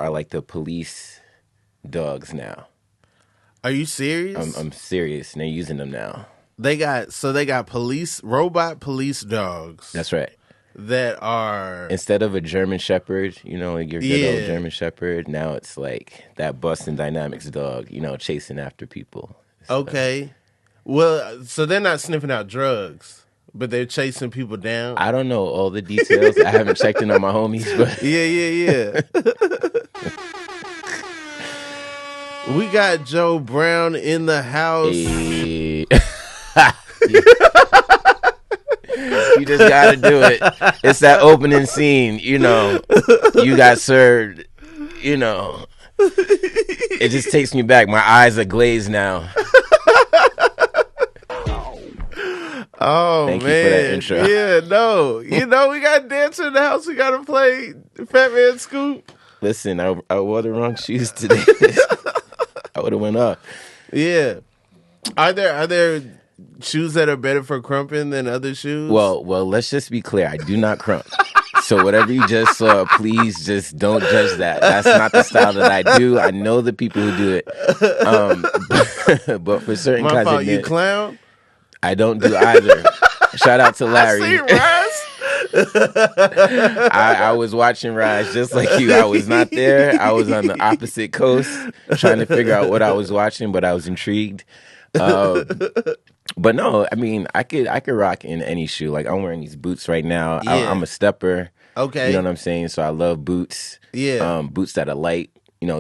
are like the police dogs now. Are you serious? I'm serious, and they're using them now. They got robot police dogs. That's right. That are instead of a German Shepherd, like your good old German Shepherd. Now it's like that Boston Dynamics dog, chasing after people. Okay, well, so they're not sniffing out drugs, but they're chasing people down. I don't know all the details. I haven't checked in on my homies, but yeah. We got Joe Brown in the house. Hey. You just gotta do it. It's that opening scene, you got served, It just takes me back. My eyes are glazed now. Oh, Thank man. you for that intro. Yeah, no. We got Dancer in the house. We gotta play Fat Man Scoop. Listen, I wore the wrong shoes today. I would have went up. Yeah. Are there shoes that are better for crumping than other shoes? Well, let's just be clear. I do not crump. So whatever you just saw, please just don't judge that. That's not the style that I do. I know the people who do it. But for certain My kinds fault, of you clown? I don't do either. Shout out to Larry. I see Raz. I was watching Rise just like you. I was not there. I was on the opposite coast trying to figure out what I was watching, but I was intrigued. But no, I mean, I could rock in any shoe. Like I'm wearing these boots right now. Yeah. I'm a stepper. Okay. You know what I'm saying? So I love boots. Yeah. Boots that are light.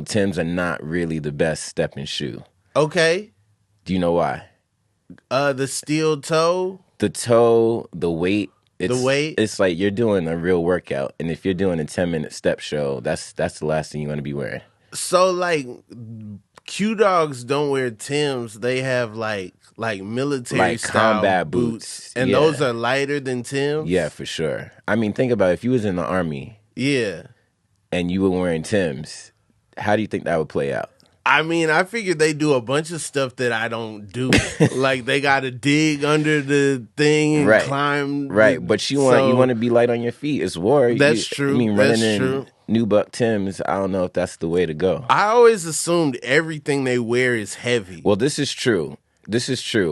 Timbs are not really the best stepping shoe. Okay. Do you know why? The steel toe. The toe, the weight. The weight? It's like you're doing a real workout. And if you're doing a 10-minute step show, that's the last thing you want to be wearing. So, like, Q-Dogs don't wear Timbs. They have, like military-style combat boots. And yeah. those are lighter than Timbs? Yeah, for sure. I mean, think about it. If you was in the Army. Yeah. And you were wearing Timbs, how do you think that would play out? I mean, I figured they do a bunch of stuff that I don't do. Like they got to dig under the thing and climb. Right, but you want to be light on your feet. It's war. That's true. I mean, running in new buck Timbs, I don't know if that's the way to go. I always assumed everything they wear is heavy. Well, this is true.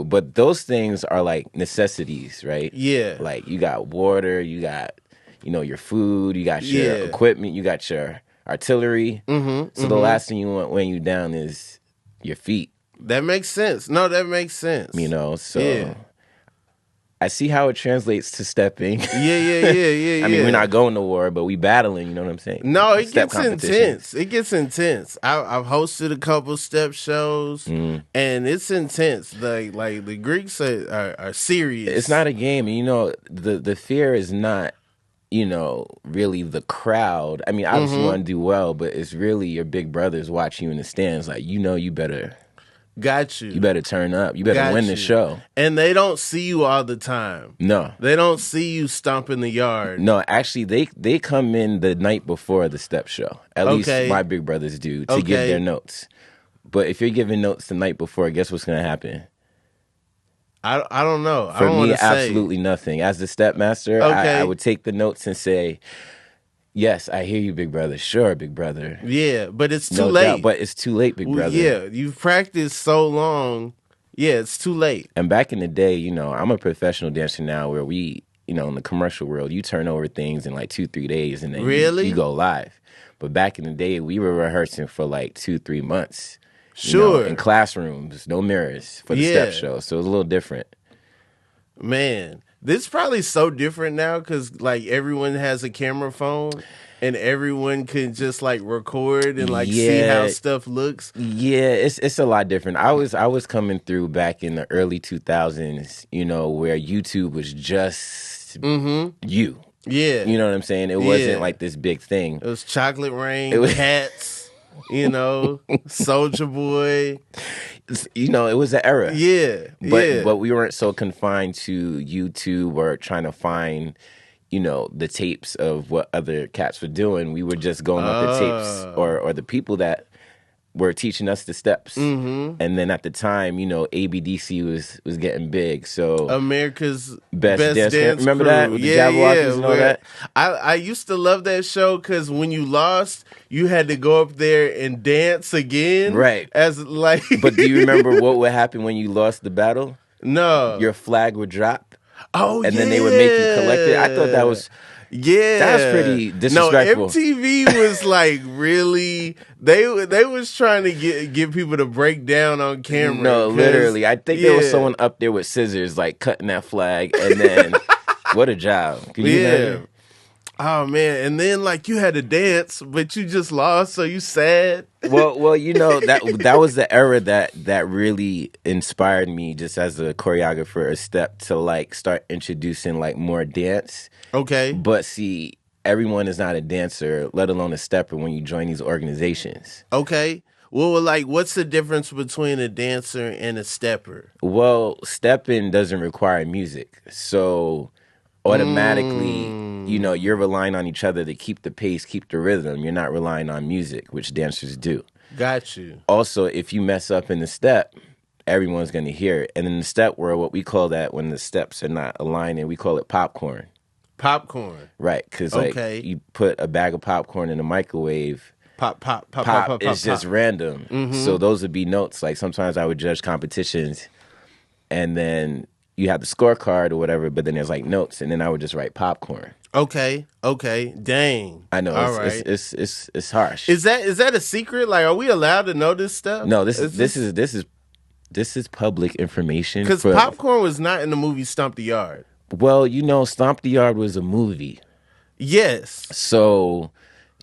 But those things are like necessities, right? Yeah. Like you got water, you got, your food, you got your equipment, you got your artillery. So the last thing you want weighing you down is your feet. That makes sense. No, that makes sense. So I see how it translates to stepping. Yeah. I mean, we're not going to war, but we battling, you know what I'm saying? No, it gets intense. It gets intense. I've hosted a couple step shows, and it's intense. Like the Greeks are serious. It's not a game. The fear is not, really the crowd. I mean, obviously you want to do well, but it's really your big brothers watching you in the stands. Like, you better... Got you. You better turn up. You better win the show. And they don't see you all the time. No. They don't see you stomping the yard. No, actually, they come in the night before the step show. At least my big brothers do, to give their notes. But if you're giving notes the night before, guess what's going to happen? I don't know. For me, absolutely nothing. As the step master, I would take the notes and say... Yes, I hear you, big brother. Sure, big brother. Yeah, but it's too late. Doubt, but it's too late, big brother. Yeah, you've practiced so long. Yeah, it's too late. And back in the day, I'm a professional dancer now where we, in the commercial world, you turn over things in like 2-3 days and then you go live. But back in the day, we were rehearsing for like 2-3 months. Sure. In classrooms, no mirrors for the step show. So it was a little different. Man. This is probably so different now because like everyone has a camera phone and everyone can just like record and like see how stuff looks. Yeah, it's a lot different. I was coming through back in the early 2000s, where YouTube was just you. Yeah. You know what I'm saying? It wasn't like this big thing. It was Chocolate Rain, Cats, Soulja Boy. It was an era. Yeah. But we weren't so confined to YouTube or trying to find, the tapes of what other cats were doing. We were just going off the tapes or the people that were teaching us the steps. And then at the time, ABDC was getting big. So America's Best Dance Remember Crew. that? With the Jabberwockies and all that? I used to love that show because when you lost, you had to go up there and dance again. Right. But do you remember what would happen when you lost the battle? No. Your flag would drop. Oh, and then they would make you collect it. I thought that was... Yeah, that's pretty disrespectful. No, MTV was like really. They was trying to get people to break down on camera. No, literally, I think there was someone up there with scissors, like cutting that flag, and then what a job! Can you imagine? Oh man, and then like you had to dance, but you just lost, so you sad. Well, that was the era that really inspired me, just as a choreographer, a step to like start introducing like more dance. Okay, but see, everyone is not a dancer, let alone a stepper, when you join these organizations. Okay. Well, like, what's the difference between a dancer and a stepper? Well, stepping doesn't require music, so automatically, you're relying on each other to keep the pace, keep the rhythm. You're not relying on music, which dancers do. Got you. Also, if you mess up in the step, everyone's going to hear it. And in the step world, what we call that when the steps are not aligning, we call it popcorn. Popcorn. Right, because you put a bag of popcorn in a microwave. Pop. It's just random. Mm-hmm. So those would be notes. Like sometimes I would judge competitions, and then you have the scorecard or whatever, but then there's like notes, and then I would just write popcorn. Okay. Dang. I know. It's harsh. Is that a secret? Like, are we allowed to know this stuff? No, this is public information. Because popcorn was not in the movie Stomp the Yard. Well, Stomp the Yard was a movie. Yes. So,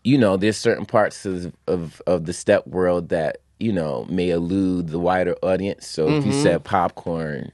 there's certain parts of the step world that, may elude the wider audience. So if you said popcorn,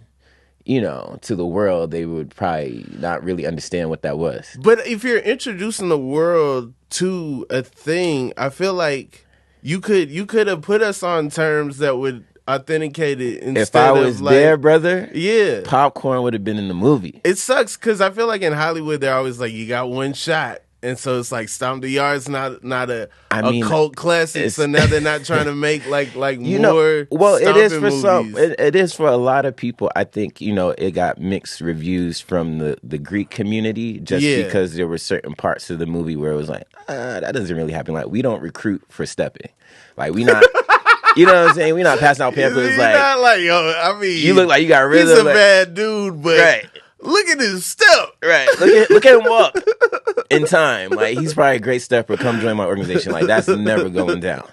to the world, they would probably not really understand what that was. But if you're introducing the world to a thing, I feel like you could have put us on terms that would authenticate it instead if I was there, brother, yeah, popcorn would have been in the movie. It sucks because I feel like in Hollywood they're always like, you got one shot, and so it's like Stomp the Yard's not a cult classic. So now they're not trying to make like more. Well, it is for movies. some. It is for a lot of people. I think it got mixed reviews from the Greek community just because there were certain parts of the movie where it was like, that doesn't really happen. Like we don't recruit for stepping. Like we not. You know what I'm saying? We're not passing out pamphlets. You're not like, you look like you got rhythm. He's a bad dude, but look at his step. Right. Look at him walk in time. Like, he's probably a great stepper. Come join my organization. Like, that's never going down.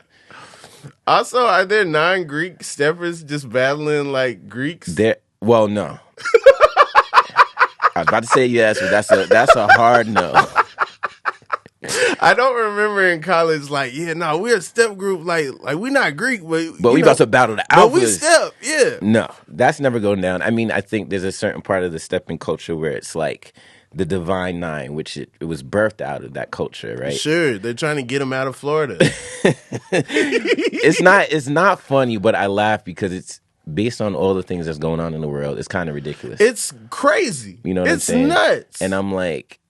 Also, are there non-Greek steppers just battling like Greeks? Well, no. I was about to say yes, but that's a hard no. I don't remember in college, like, we're a step group, like we're not Greek, but we about to battle the alphas. But we step, yeah. No, that's never going down. I mean, I think there's a certain part of the stepping culture where it's like the Divine Nine, which it was birthed out of that culture, right? Sure, they're trying to get them out of Florida. It's not funny, but I laugh because it's based on all the things that's going on in the world. It's kind of ridiculous. It's crazy. You know what I'm saying? It's nuts. And I'm like,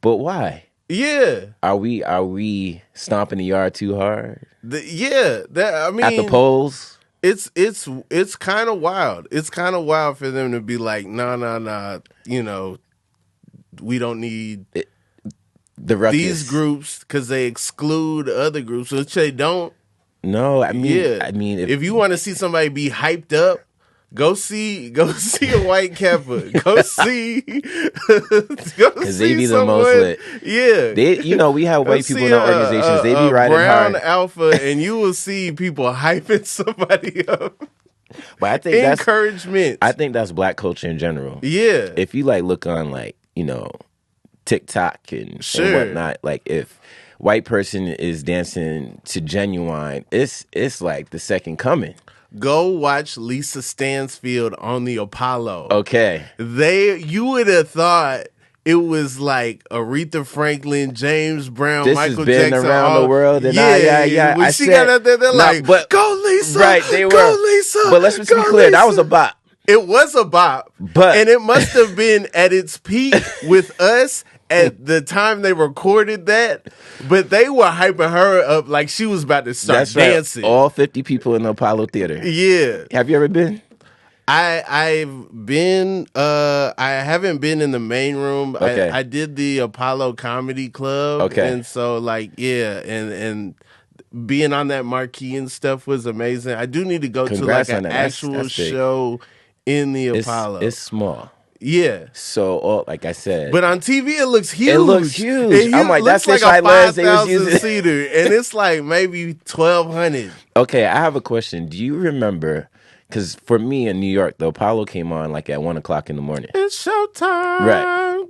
but why? Yeah. Are we stomping the yard too hard? I mean, at the polls? It's kind of wild. It's kind of wild for them to be like, nah, we don't need the ruckus. These groups because they exclude other groups, which they don't. No, I mean, if you want to see somebody be hyped up, go see a white Kappa. Go see, because they be the most lit. Yeah, we have white people in our organizations. They be riding brown hard. alpha, and you will see people hyping somebody up. But I think encouragement. I think that's black culture in general. Yeah, if you look on TikTok and whatnot, like if white person is dancing to Genuine, it's like the second coming. Go watch Lisa Stansfield on the Apollo. Okay. You would have thought it was like Aretha Franklin, James Brown, this Michael has been Jackson. Around the world. And When she got out there, they're like, go Lisa. Right, they were. Go Lisa. But let's just be clear, that was a bop. It was a bop. And it must have been at its peak with us at the time they recorded that, but they were hyping her up like she was about to start dancing. Right. All 50 people in the Apollo Theater. Yeah. Have you ever been? I've been. I haven't been in the main room. Okay. I did the Apollo Comedy Club. Okay. And so and being on that marquee and stuff was amazing. I do need to go Congrats to like an actual show in the Apollo. It's small. Yeah. So, like I said, but on TV it looks huge. It looks huge. I'm like, that's like a 5,000 seater, and it's like maybe 1,200. Okay, I have a question. Do you remember? Because for me in New York, the Apollo came on like at 1:00 in the morning. It's showtime. Right.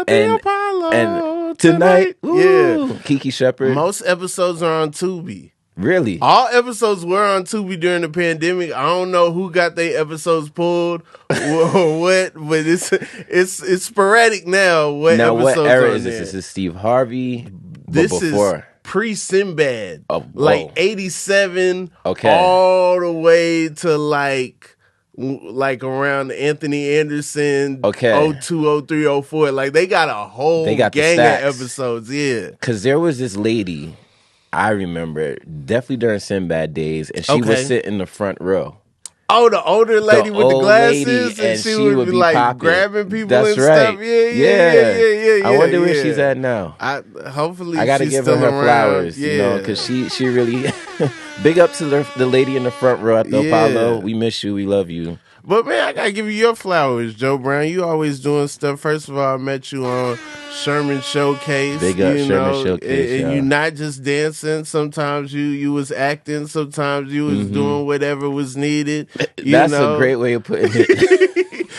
The Apollo. And tonight, yeah. Kiki Shepard. Most episodes are on Tubi. Really? All episodes were on Tubi during the pandemic. I don't know who got their episodes pulled or what, but it's sporadic now. What era is this? This is Steve Harvey. This is pre-Sinbad. Oh, like 87 okay. all the way to like around Anthony Anderson, okay. 02, 03, 04. Like they got a whole gang of episodes, yeah. Because there was this lady, I remember, definitely during Sinbad days, and she would sit in the front row. Oh, the older lady with the glasses, and she would be like popping. grabbing people That's and right. stuff. Yeah. I wonder where she's at now. Hopefully, I gotta she's give still her around. flowers, because she really big up to the lady in the front row at the Apollo. We miss you, we love you. But man, I gotta give you your flowers, Joe Brown. You always doing stuff. First of all, I met you on Sherman Showcase. Big up Sherman Showcase, and you not just dancing. Sometimes you was acting. Sometimes you was doing whatever was needed. That's a great way of putting it.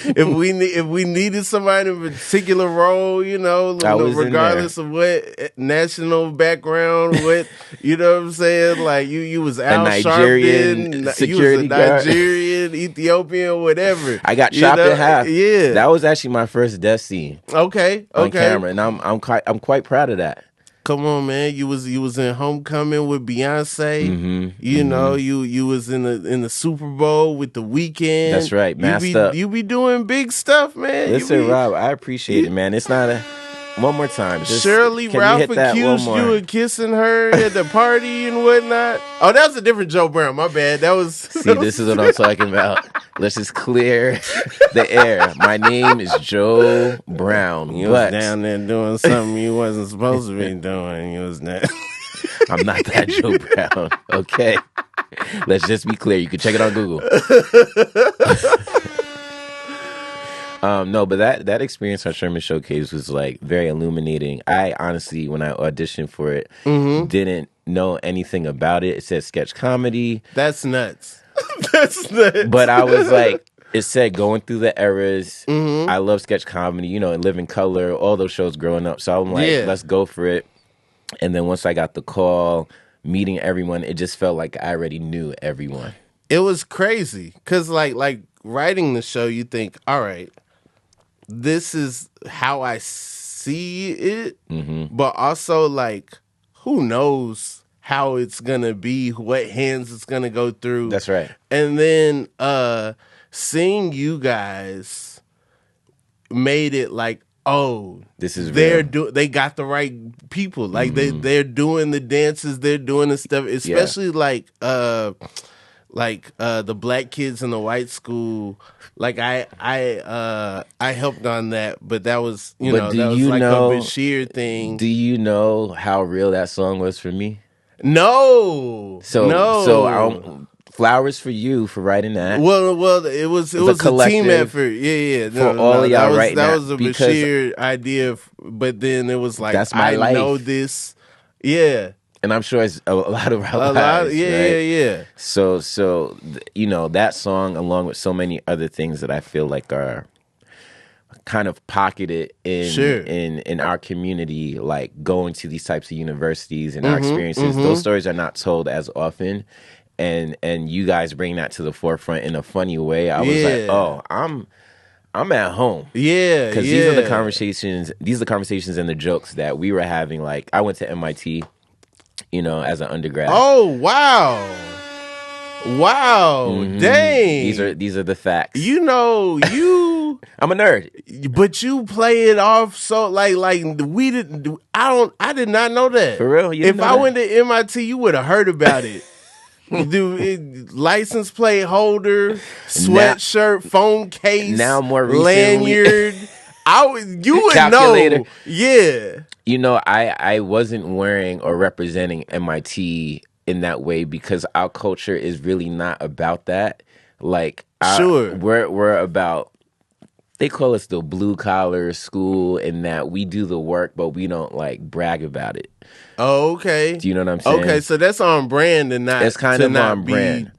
if we needed somebody in a particular role, regardless of what national background, what what I'm saying, like you was Al Nigerian Sharpton, security you was a Nigerian, Ethiopian, whatever. I got chopped in half. Yeah, that was actually my first death scene. Okay, on camera, and I'm quite proud of that. Come on, man! You was in Homecoming with Beyonce. You was in the Super Bowl with The Weeknd. That's right, masked up. You be doing big stuff, man. Listen, Rob, I appreciate it, man. It's not one more time. Shirley Ralph accused you of kissing her at the party and whatnot. Oh, that was a different Joe Brown. My bad. That was. See, this is what I'm talking about. Let's just clear the air. My name is Joe Brown. You was down there doing something you wasn't supposed to be doing. You was not. I'm not that Joe Brown. Okay. Let's just be clear. You can check it on Google. No, but that experience on Sherman Showcase was like very illuminating. I honestly, when I auditioned for it, didn't know anything about it. It said sketch comedy. That's nuts. That's nuts. But I was like, it said going through the eras. I love sketch comedy, and Living Color, all those shows growing up. So I'm like, let's go for it. And then once I got the call, meeting everyone, it just felt like I already knew everyone. It was crazy because like writing the show, you think, all right, this is how I see it, but also like, who knows how it's gonna be, what hands it's gonna go through. That's right. And then seeing you guys made it like, oh, this is they got the right people. Like they're doing the dances, they're doing the stuff, especially like the black kids in the white school. Like I helped on that, but that was that was like a Bashir thing. Do you know how real that song was for me? No. So flowers for you for writing that. Well, it was a team effort. Yeah. For all of y'all right now. That was a Bashir idea, but then it was like, that's my life. I know this. Yeah. And I'm sure it's a lot of our lives. Yeah. So that song, along with so many other things that I feel like are kind of pocketed in our community, like going to these types of universities and our experiences. Those stories are not told as often, and you guys bring that to the forefront in a funny way. I was like, oh, I'm at home. Yeah, because these are the conversations. These are the conversations and the jokes that we were having. Like, I went to MIT. As an undergrad. Oh, wow. Dang. These are the facts. You I'm a nerd. But you play it off so like we didn't. I did not know that. For real? If I went to MIT, you would have heard about it. Dude, license plate holder, sweatshirt, phone case, now more lanyard. You would calculator. Know. Yeah. You know, I wasn't wearing or representing MIT in that way because our culture is really not about that. Like, we're about. They call us the blue collar school in that we do the work, but we don't like brag about it. Oh, okay. Do you know what I'm saying? Okay, so that's on brand and not. It's kind of on brand,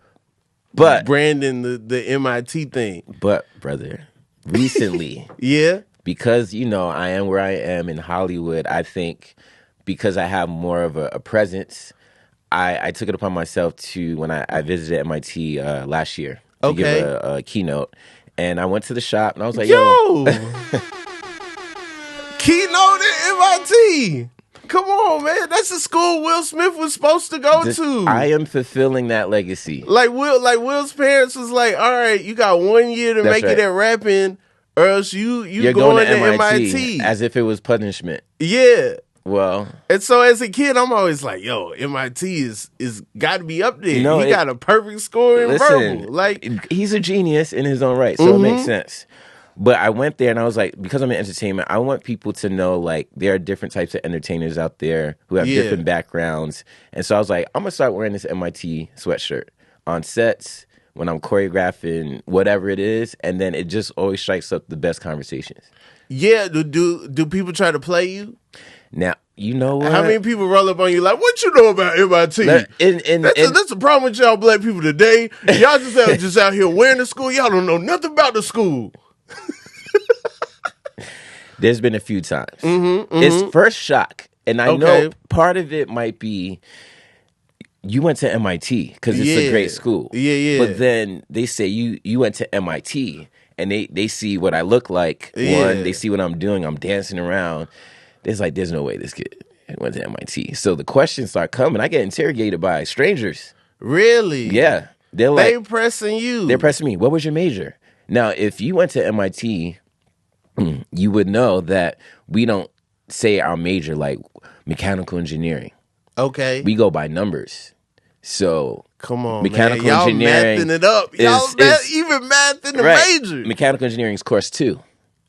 but branding the MIT thing. But brother, recently, yeah, because you know I am where I am in Hollywood. I think because I have more of a presence, I took it upon myself to when I visited MIT last year to give a keynote. And I went to the shop, and I was like, yo. Keynote at MIT. Come on, man. That's the school Will Smith was supposed to go to. I am fulfilling that legacy. Will's parents was like, all right, you got 1 year to make it at rapping, or else you're going to MIT. As if it was punishment. Yeah. Well, and so as a kid, I'm always like, "Yo, MIT is got to be up there. No, he got a perfect score in verbal. Like he's a genius in his own right, so it makes sense." But I went there and I was like, because I'm in entertainment, I want people to know like there are different types of entertainers out there who have different backgrounds, and so I was like, I'm gonna start wearing this MIT sweatshirt on sets when I'm choreographing whatever it is, and then it just always strikes up the best conversations. Yeah, do people try to play you? Now, you know what? How many people roll up on you like, what you know about MIT? That's the problem with y'all black people today. Y'all just out here wearing the school. Y'all don't know nothing about the school. There's been a few times. It's first shock. And I know part of it might be you went to MIT because it's a great school. Yeah. But then they say you went to MIT and they see what I look like. One, they see what I'm doing. I'm dancing around. It's like, there's no way this kid went to MIT. So the questions start coming. I get interrogated by strangers. Really? Yeah. They pressing you. They're pressing me. What was your major? Now, if you went to MIT, you would know that we don't say our major like mechanical engineering. Okay. We go by numbers. So come on, mechanical man. engineering. Y'all mathing it up. Even mathing the major. Mechanical engineering is course 2.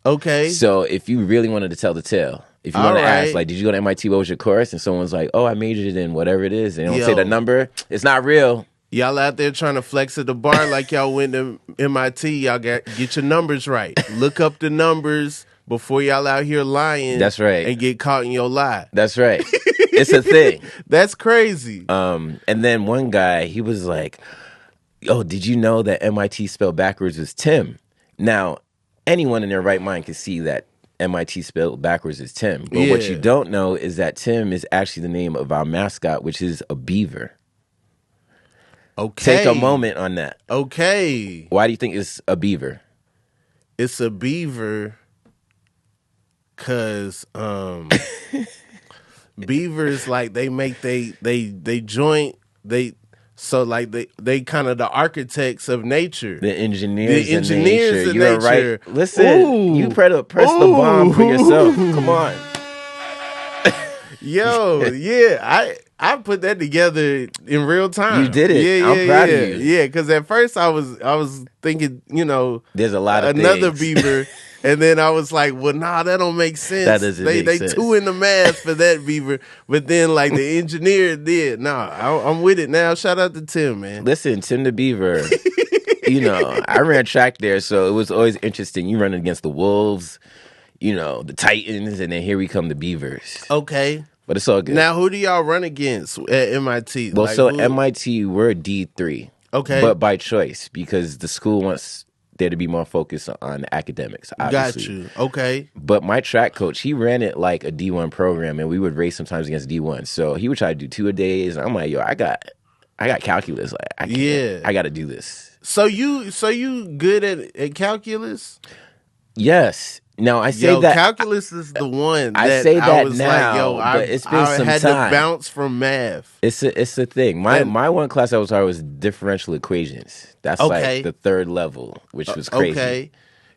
Okay. So if you really wanted to tell the tale, if you want to ask, like, did you go to MIT? What was your course? And someone's like, oh, I majored in whatever it is. And they don't say the number. It's not real. Y'all out there trying to flex at the bar like y'all went to MIT. Y'all get your numbers right. Look up the numbers before y'all out here lying. That's right. And get caught in your lie. That's right. It's a thing. That's crazy. And then one guy, he was like, oh, did you know that MIT spelled backwards is Tim? Now, anyone in their right mind can see that MIT spelled backwards is Tim. But what you don't know is that Tim is actually the name of our mascot, which is a beaver. Okay. Take a moment on that. Okay. Why do you think it's a beaver? It's a beaver because beavers, like, they make they joint, so like they kind of the architects of nature. The engineers of nature. You're nature. Right. Listen, you press the bomb for yourself. Come on. Yo, yeah, I put that together in real time. You did it. Yeah, I'm proud of you. Yeah, because at first I was thinking, there's a lot of another things. beaver, and then I was like, well, nah, that don't make sense. That doesn't make sense. They two in the math for that beaver, but then like the engineer did. Nah, I'm with it now. Shout out to Tim, man. Listen, Tim the Beaver. I ran track there, so it was always interesting. You run against the wolves, the Titans, and then here we come the Beavers. Okay. But it's all good. Now, who do y'all run against at MIT? Well, MIT, we're D3. Okay. But by choice, because the school wants there to be more focus on academics, obviously. Got you. Okay. But my track coach, he ran it like a D1 program, and we would race sometimes against D1. So he would try to do 2 a days. I'm like, yo, I got calculus. Like, I got to do this. So you good at calculus? Yes. Now I say that calculus is the one. I that say that I was now, like, but it's been some had time. To bounce from math. It's a thing. My one class I was hard was differential equations. That's like the 3rd level, which was crazy. Okay.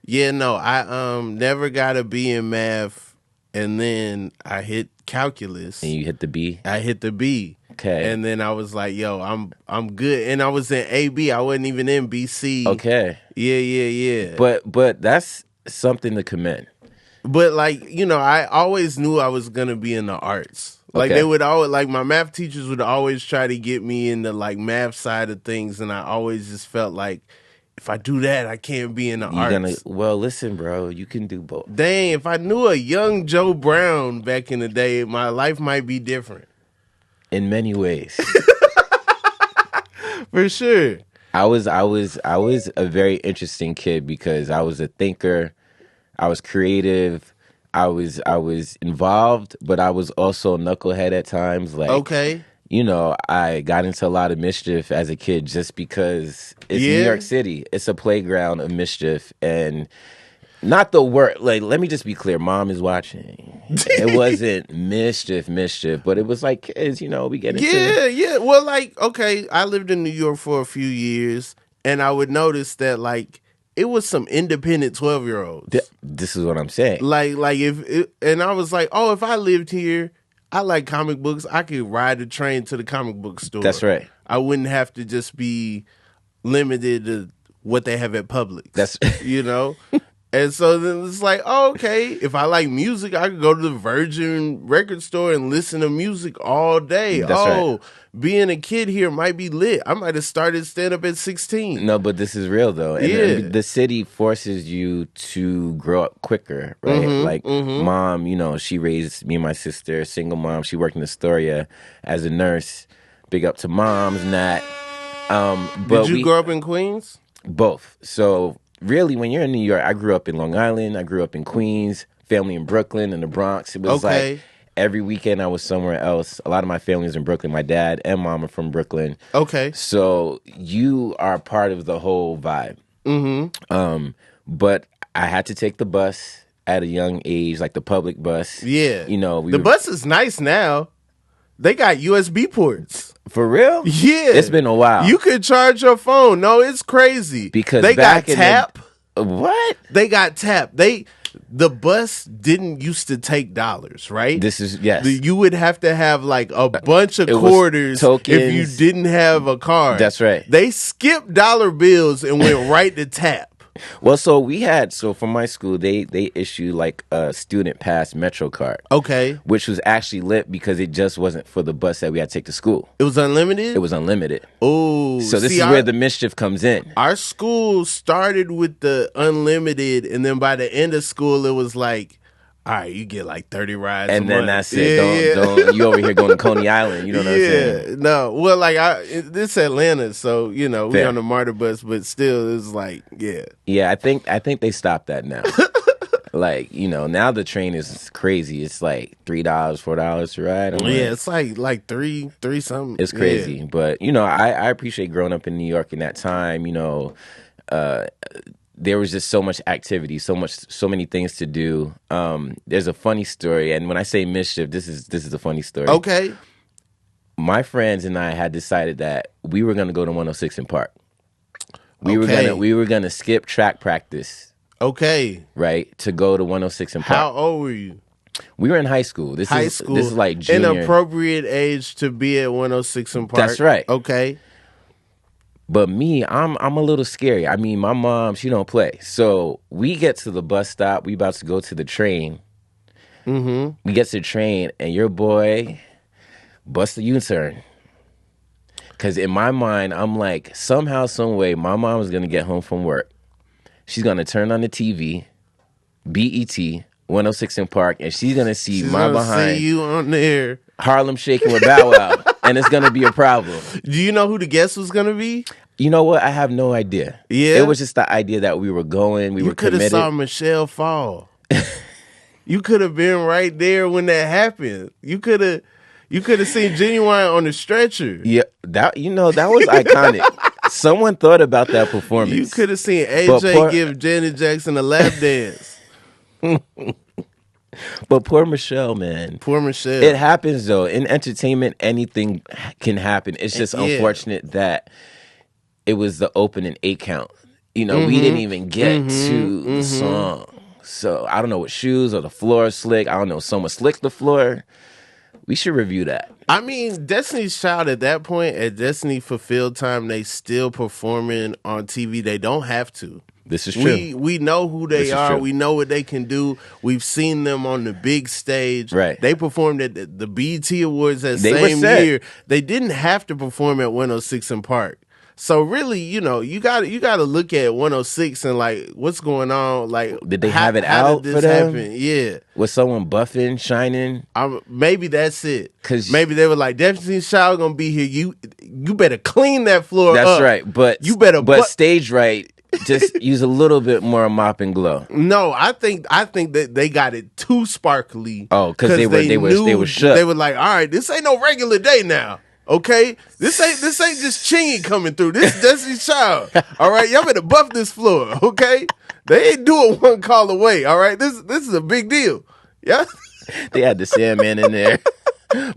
Yeah, no, I never got a B in math, and then I hit calculus. And you hit the B? I hit the B. Okay. And then I was like, yo, I'm good. And I was in AB. I wasn't even in BC. Okay. Yeah. But that's something to commend. But like, I always knew I was gonna be in the arts. Like they would always, like my math teachers would always try to get me in the like math side of things, and I always just felt like if I do that, I can't be in the arts. Well, listen, bro, you can do both. Dang, if I knew a young Joe Brown back in the day, my life might be different. In many ways. For sure. I was a very interesting kid because I was a thinker, I was creative, I was involved, but I was also a knucklehead at times. Like, okay. I got into a lot of mischief as a kid just because it's New York City. It's a playground of mischief, and not the word. Like, let me just be clear. Mom is watching. It wasn't mischief, but it was like kids. We get into Yeah. Well, like, okay, I lived in New York for a few years, and I would notice that like it was some independent 12-year-olds. This is what I'm saying. And I was like, oh, if I lived here, I like comic books. I could ride the train to the comic book store. That's right. I wouldn't have to just be limited to what they have at Publix. That's And so then it's like, oh, okay, if I like music, I could go to the Virgin record store and listen to music all day. That's right. Being a kid here might be lit. I might have started stand-up at 16. No, but this is real, though. And the city forces you to grow up quicker, right? Mom, she raised me and my sister, single mom. She worked in Astoria as a nurse. Big up to moms and that. But Did you grow up in Queens? Both. So really, when you're in New York, I grew up in Long Island. I grew up in Queens, family in Brooklyn and the Bronx. It was like every weekend I was somewhere else. A lot of my family is in Brooklyn. My dad and mom are from Brooklyn. Okay. So you are part of the whole vibe. Mm-hmm. But I had to take the bus at a young age, like the public bus. Yeah. The bus is nice now. They got USB ports. For real? Yeah. It's been a while. You could charge your phone. No, it's crazy. Because they got tap. What? They got tap. The bus didn't used to take dollars, right? This is, yes. You would have to have like a bunch of quarters if you didn't have a card. That's right. They skipped dollar bills and went right to tap. Well, so from my school, they issued like a student pass Metro card. Okay. Which was actually lit because it just wasn't for the bus that we had to take to school. It was unlimited? It was unlimited. Oh. So this is where the mischief comes in. Our school started with the unlimited, and then by the end of school, it was like, all right, you get like 30 rides and a then month. That's it. Don't you over here going to Coney Island. You know what I'm saying? No. Well, like, this Atlanta, so, we on the MARTA bus, but still, it's like, yeah. Yeah, I think they stopped that now. Like, now the train is crazy. It's like $3, $4 to ride. It's like three something. It's crazy. Yeah. But, I appreciate growing up in New York in that time, there was just so much activity, so many things to do. There's a funny story, and when I say mischief, this is a funny story. Okay. My friends and I had decided that we were going to go to 106 in Park. We were gonna skip track practice. Okay. Right, to go to 106 in Park. How old were you? We were in high school. This is like junior. An appropriate age to be at 106 in Park. That's right. Okay. But me, I'm a little scary. I mean, my mom, she don't play. So we get to the bus stop. We about to go to the train. Mm-hmm. We get to the train, and your boy busts the U-turn. Because in my mind, I'm like, somehow, some way, my mom is going to get home from work. She's going to turn on the TV, BET, 106 in Park, and she's going to see my behind. See you on there. Harlem shaking with Bow Wow. And it's going to be a problem. Do you know who the guest was going to be? You know what? I have no idea. Yeah? It was just the idea that we were going. We were committed. You could have saw Michelle fall. You could have been right there when that happened. You could have seen Genuine on the stretcher. Yeah, that was iconic. Someone thought about that performance. You could have seen AJ give Janet Jackson a lap dance. But poor Michelle, man. Poor Michelle. It happens, though. In entertainment, anything can happen. It's just unfortunate that it was the open and 8 count. You know, we didn't even get to the song. So I don't know what shoes or the floor is slick. I don't know, someone slicked the floor. We should review that. I mean, Destiny's Child at that point, at Destiny Fulfilled Time, they still performing on TV. They don't have to. This is true. We know who they are. We know what they can do. We've seen them on the big stage. Right. They performed at the BET Awards that same year. They didn't have to perform at 106 in Park. So really, you know, you got to look at 106 and like what's going on. Like, did they have it out for them? Happen? Yeah, was someone buffing, shining? Maybe that's it. Because maybe they were like, Destiny's Child gonna be here. You better clean that floor. That's right. But you better. But stage right. Just use a little bit more mop and glow. No, I think that they got it too sparkly. Oh, because they were shook. They were like, all right, this ain't no regular day now. Okay, this ain't just Chingy coming through. This is Destiny's Child. All right, y'all better buff this floor. Okay, they ain't doing one call away. All right, this is a big deal. Yeah, they had the Sandman in there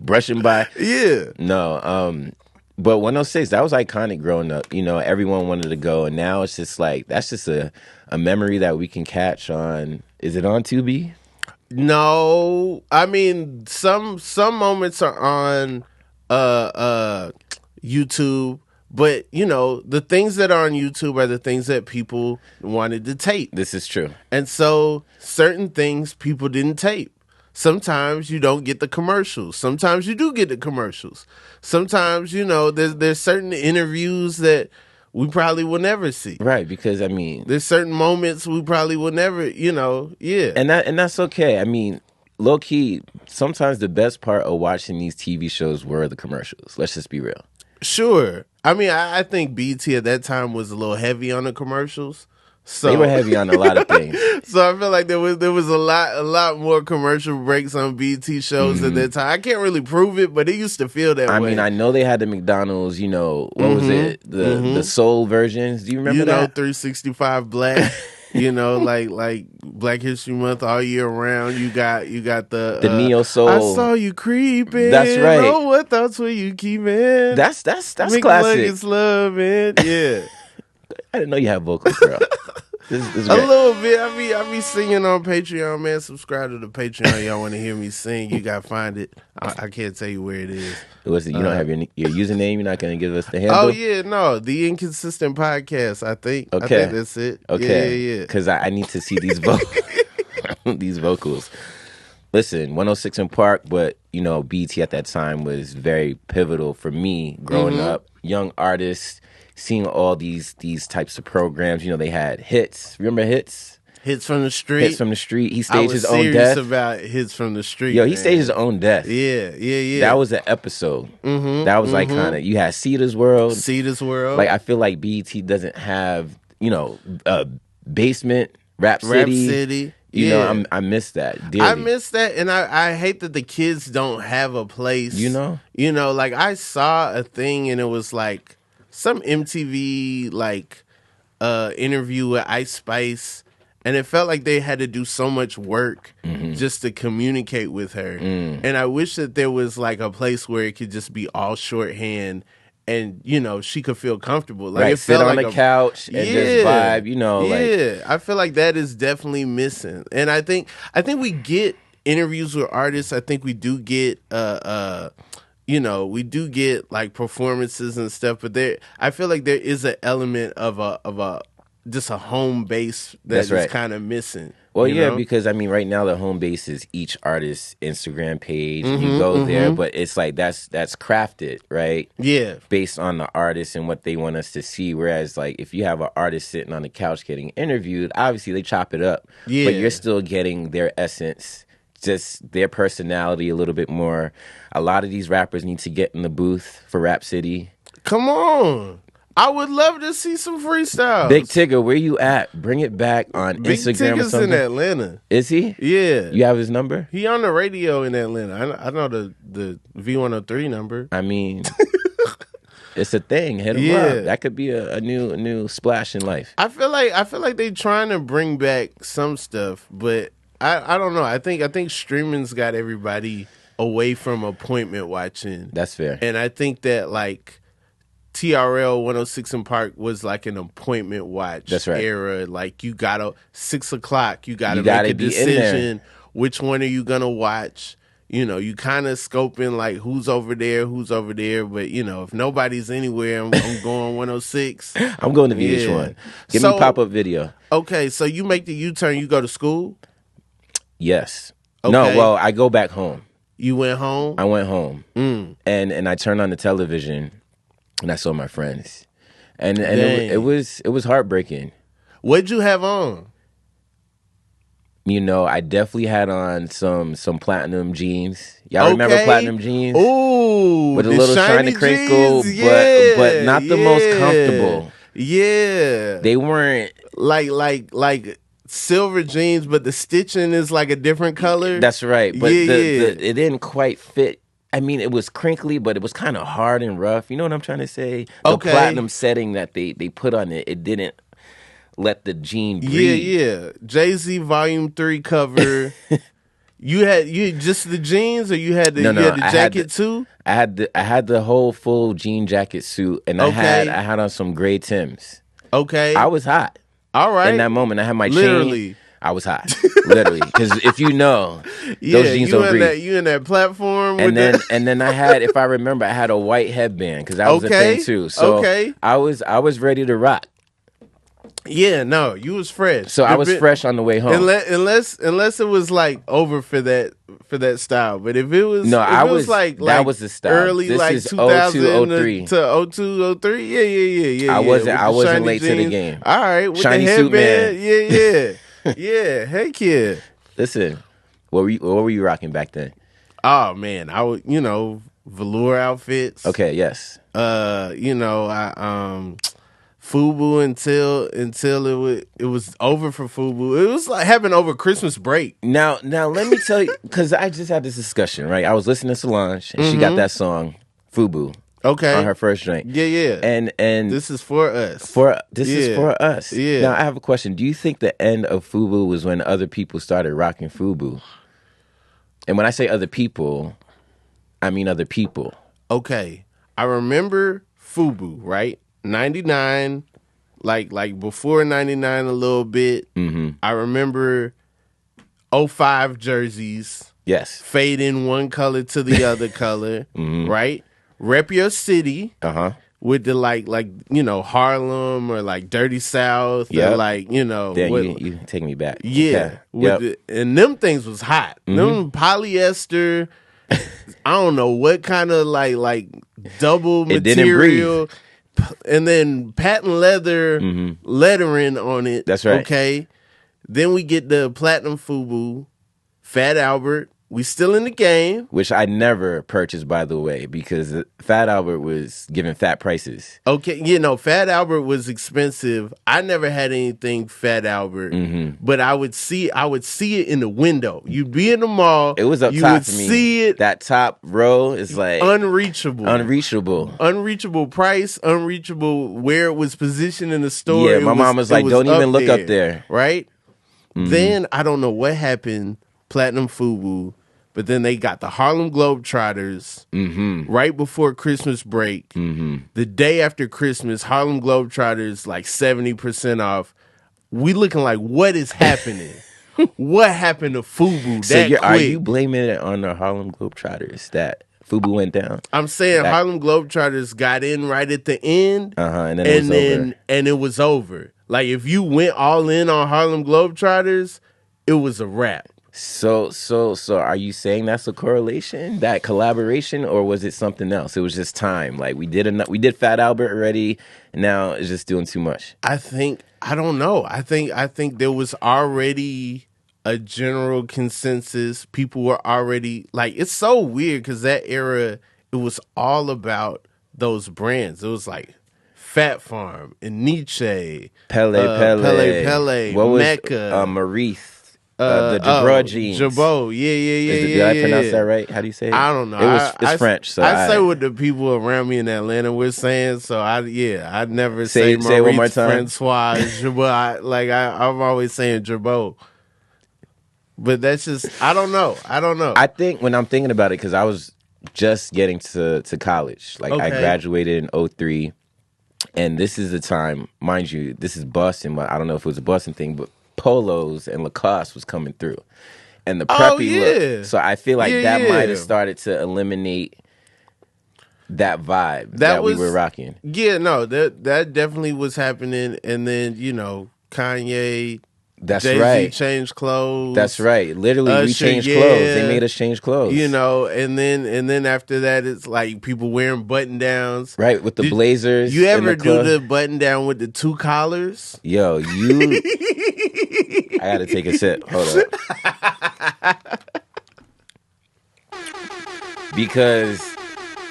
brushing by. Yeah, no, but 106 that was iconic growing up. You know, everyone wanted to go, and now it's just like that's just a memory that we can catch on. Is it on Tubi? No, I mean some moments are on YouTube, but you know the things that are on YouTube are the things that people wanted to tape. This is true, and so certain things people didn't tape. Sometimes you don't get the commercials. Sometimes you do get the commercials. Sometimes, you know, there's certain interviews that we probably will never see. Right, because I mean, there's certain moments we probably will never, you know, yeah. And that's okay. I mean, low key, sometimes the best part of watching these TV shows were the commercials. Let's just be real. Sure. I mean, I think BT at that time was a little heavy on the commercials. So they were heavy on a lot of things. So I feel like there was a lot more commercial breaks on BT shows at that time. I can't really prove it, but it used to feel that way. I mean, I know they had the McDonald's, you know, what was it? The soul versions. Do you remember that? You know, 365 Black. You know, like Black History Month all year round. You got the neo soul. I saw you creeping. That's right. Oh, what thoughts were you keeping? That's classic. classic. Loving. Yeah. I didn't know you had vocals, bro. This a little bit. I be singing on Patreon, man. Subscribe to the Patreon. Y'all want to hear me sing? You gotta find it. I can't tell you where it is. What's it? You don't have your username. You're not gonna give us the handle. Oh yeah, no, the Inconsistent Podcast. I think. Okay, I think that's it. Okay, yeah. Because I need to see these these vocals. Listen, 106 in Park, but you know, BT at that time was very pivotal for me growing up. Young artists. Seeing all these types of programs, you know, they had hits. Remember hits? Hits from the Street. Hits from the Street. He staged his own death. I was serious about Hits from the Street. Yo, he staged his own death. Yeah. That was an episode. That was like kind of. You had Cedar's World. Like I feel like BET doesn't have, you know, Basement, Rap City. You know, I miss that dearly. I miss that, and I hate that the kids don't have a place. You know, like I saw a thing, and it was like. Some MTV like interview with Ice Spice, and it felt like they had to do so much work just to communicate with her. And I wish that there was like a place where it could just be all shorthand, and you know she could feel comfortable. Like right, it sit felt on like the couch and just vibe. You know, I feel like that is definitely missing. And I think we get interviews with artists. I think we do get you know, we do get like performances and stuff, but I feel like there is an element of a just a home base that is kind of missing. Well, yeah, know? Because I mean, right now the home base is each artist's Instagram page. You go there, but it's like that's crafted, right? Yeah, based on the artist and what they want us to see. Whereas, like, if you have an artist sitting on the couch getting interviewed, obviously they chop it up, but you're still getting their essence. Just their personality a little bit more. A lot of these rappers need to get in the booth for Rap City. Come on. I would love to see some freestyles. Big Tigger, where you at? Bring it back on Big Instagram Tigger's or something. in Atlanta. Is he? Yeah. You have his number? He on the radio in Atlanta. I know the V103 number. I mean, it's a thing. Hit him up. That could be a new splash in life. I feel like they trying to bring back some stuff, but I don't know. I think streaming's got everybody away from appointment watching. That's fair. And I think that like TRL 106 in Park was like an appointment watch. That's right. Era. Like you gotta 6 o'clock. You gotta make a decision. Which one are you gonna watch? You know, you kind of scoping like who's over there. But you know, if nobody's anywhere, I'm going 106. I'm going to VH1. Give me pop-up video. Okay, so you make the U-turn. You go to school. Yes. Okay. No. Well, I go back home. You went home. I went home, and I turned on the television. And I saw my friends, and it was heartbreaking. What'd you have on? You know, I definitely had on some platinum jeans. Y'all remember platinum jeans? Ooh, with a little shiny crinkle, but not the most comfortable. Yeah, they weren't like silver jeans, but the stitching is like a different color. That's right, but it didn't quite fit. I mean, it was crinkly, but it was kind of hard and rough. You know what I'm trying to say? The platinum setting that they put on it didn't let the jean breathe. Yeah. Jay-Z Volume 3 cover. you had just the jeans, or you had the jacket too? I had the whole full jean jacket suit, and I had on some gray Timbs. Okay, I was hot. All right, in that moment, I had my chain. I was hot, literally, because if you know, those jeans don't breathe. You in that platform, and then I had, if I remember, I had a white headband because that was a thing too. So I was ready to rock. Yeah, no, you was fresh. So I was fresh on the way home. Unless it was like over for that style. But if it was that was the style. Early this like is 2000 03 to 02, 03. Yeah. I wasn't late to the game. All right, with shiny the headband. Suit man. Yeah. Heck yeah. Listen, what were you rocking back then? Oh man, I would velour outfits. Okay, yes. FUBU until it was over for FUBU. It was like happened over Christmas break. Now let me tell you, because I just had this discussion, right? I was listening to Solange, and she got that song FUBU. Okay. On her first drink. Yeah. And this is for us. This is for us. Yeah. Now I have a question. Do you think the end of FUBU was when other people started rocking FUBU? And when I say other people, I mean other people. Okay. I remember FUBU, right? 99, like before 99 a little bit. Mm-hmm. I remember 05 jerseys. Yes. Fading one color to the other color, right? Rep your city with the like Harlem or like Dirty South or like Damn, you take me back. Yeah, okay. And them things was hot. Them polyester. I don't know what kind of like double it material, and then patent leather lettering on it. That's right. Okay, then we get the platinum FUBU, Fat Albert. We still in the game. Which I never purchased, by the way, because Fat Albert was giving fat prices. Okay, Fat Albert was expensive. I never had anything Fat Albert, but I would see it in the window. You'd be in the mall. It was up top for me. See it. That top row is like unreachable price, unreachable where it was positioned in the store. Yeah, my mom was like, "Don't even look up there." Right? Then I don't know what happened. Platinum FUBU. But then they got the Harlem Globetrotters right before Christmas break. The day after Christmas, Harlem Globetrotters like 70% off. We looking like, what is happening? What happened to FUBU that quick? Are you blaming it on the Harlem Globetrotters that FUBU went down? I'm saying Harlem Globetrotters got in right at the end, and then it was over. Like if you went all in on Harlem Globetrotters, it was a wrap. So are you saying that's a correlation, that collaboration, or was it something else? It was just time. Like we did Fat Albert already, and now it's just doing too much. I don't know. I think there was already a general consensus. People were already like, it's so weird because that era, it was all about those brands. It was like Fat Farm and Nietzsche, Pele, what was Mecca, Maurice. The Jabot jeans. Jabot, yeah. Did I pronounce that right? How do you say it? I don't know. It's French. So I say what the people around me in Atlanta were saying. So I'd never say Maurice one more time. Francois Jabot. I'm always saying Jabot. But that's just I don't know. I think when I'm thinking about it, because I was just getting to college. Like I graduated in 03. And this is the time, mind you, this is Boston, but I don't know if it was a Boston thing, but polos and Lacoste was coming through. And the preppy look. So I feel like that might have started to eliminate that vibe that we were rocking. Yeah, no, that definitely was happening. And then, Kanye... That's Jay-Z right. changed clothes. That's right. Literally, we changed clothes. They made us change clothes. And then after that, it's like people wearing button downs. Right, with the blazers. You ever do the button down with the 2 collars? Yo, I gotta take a sip. Hold up. Because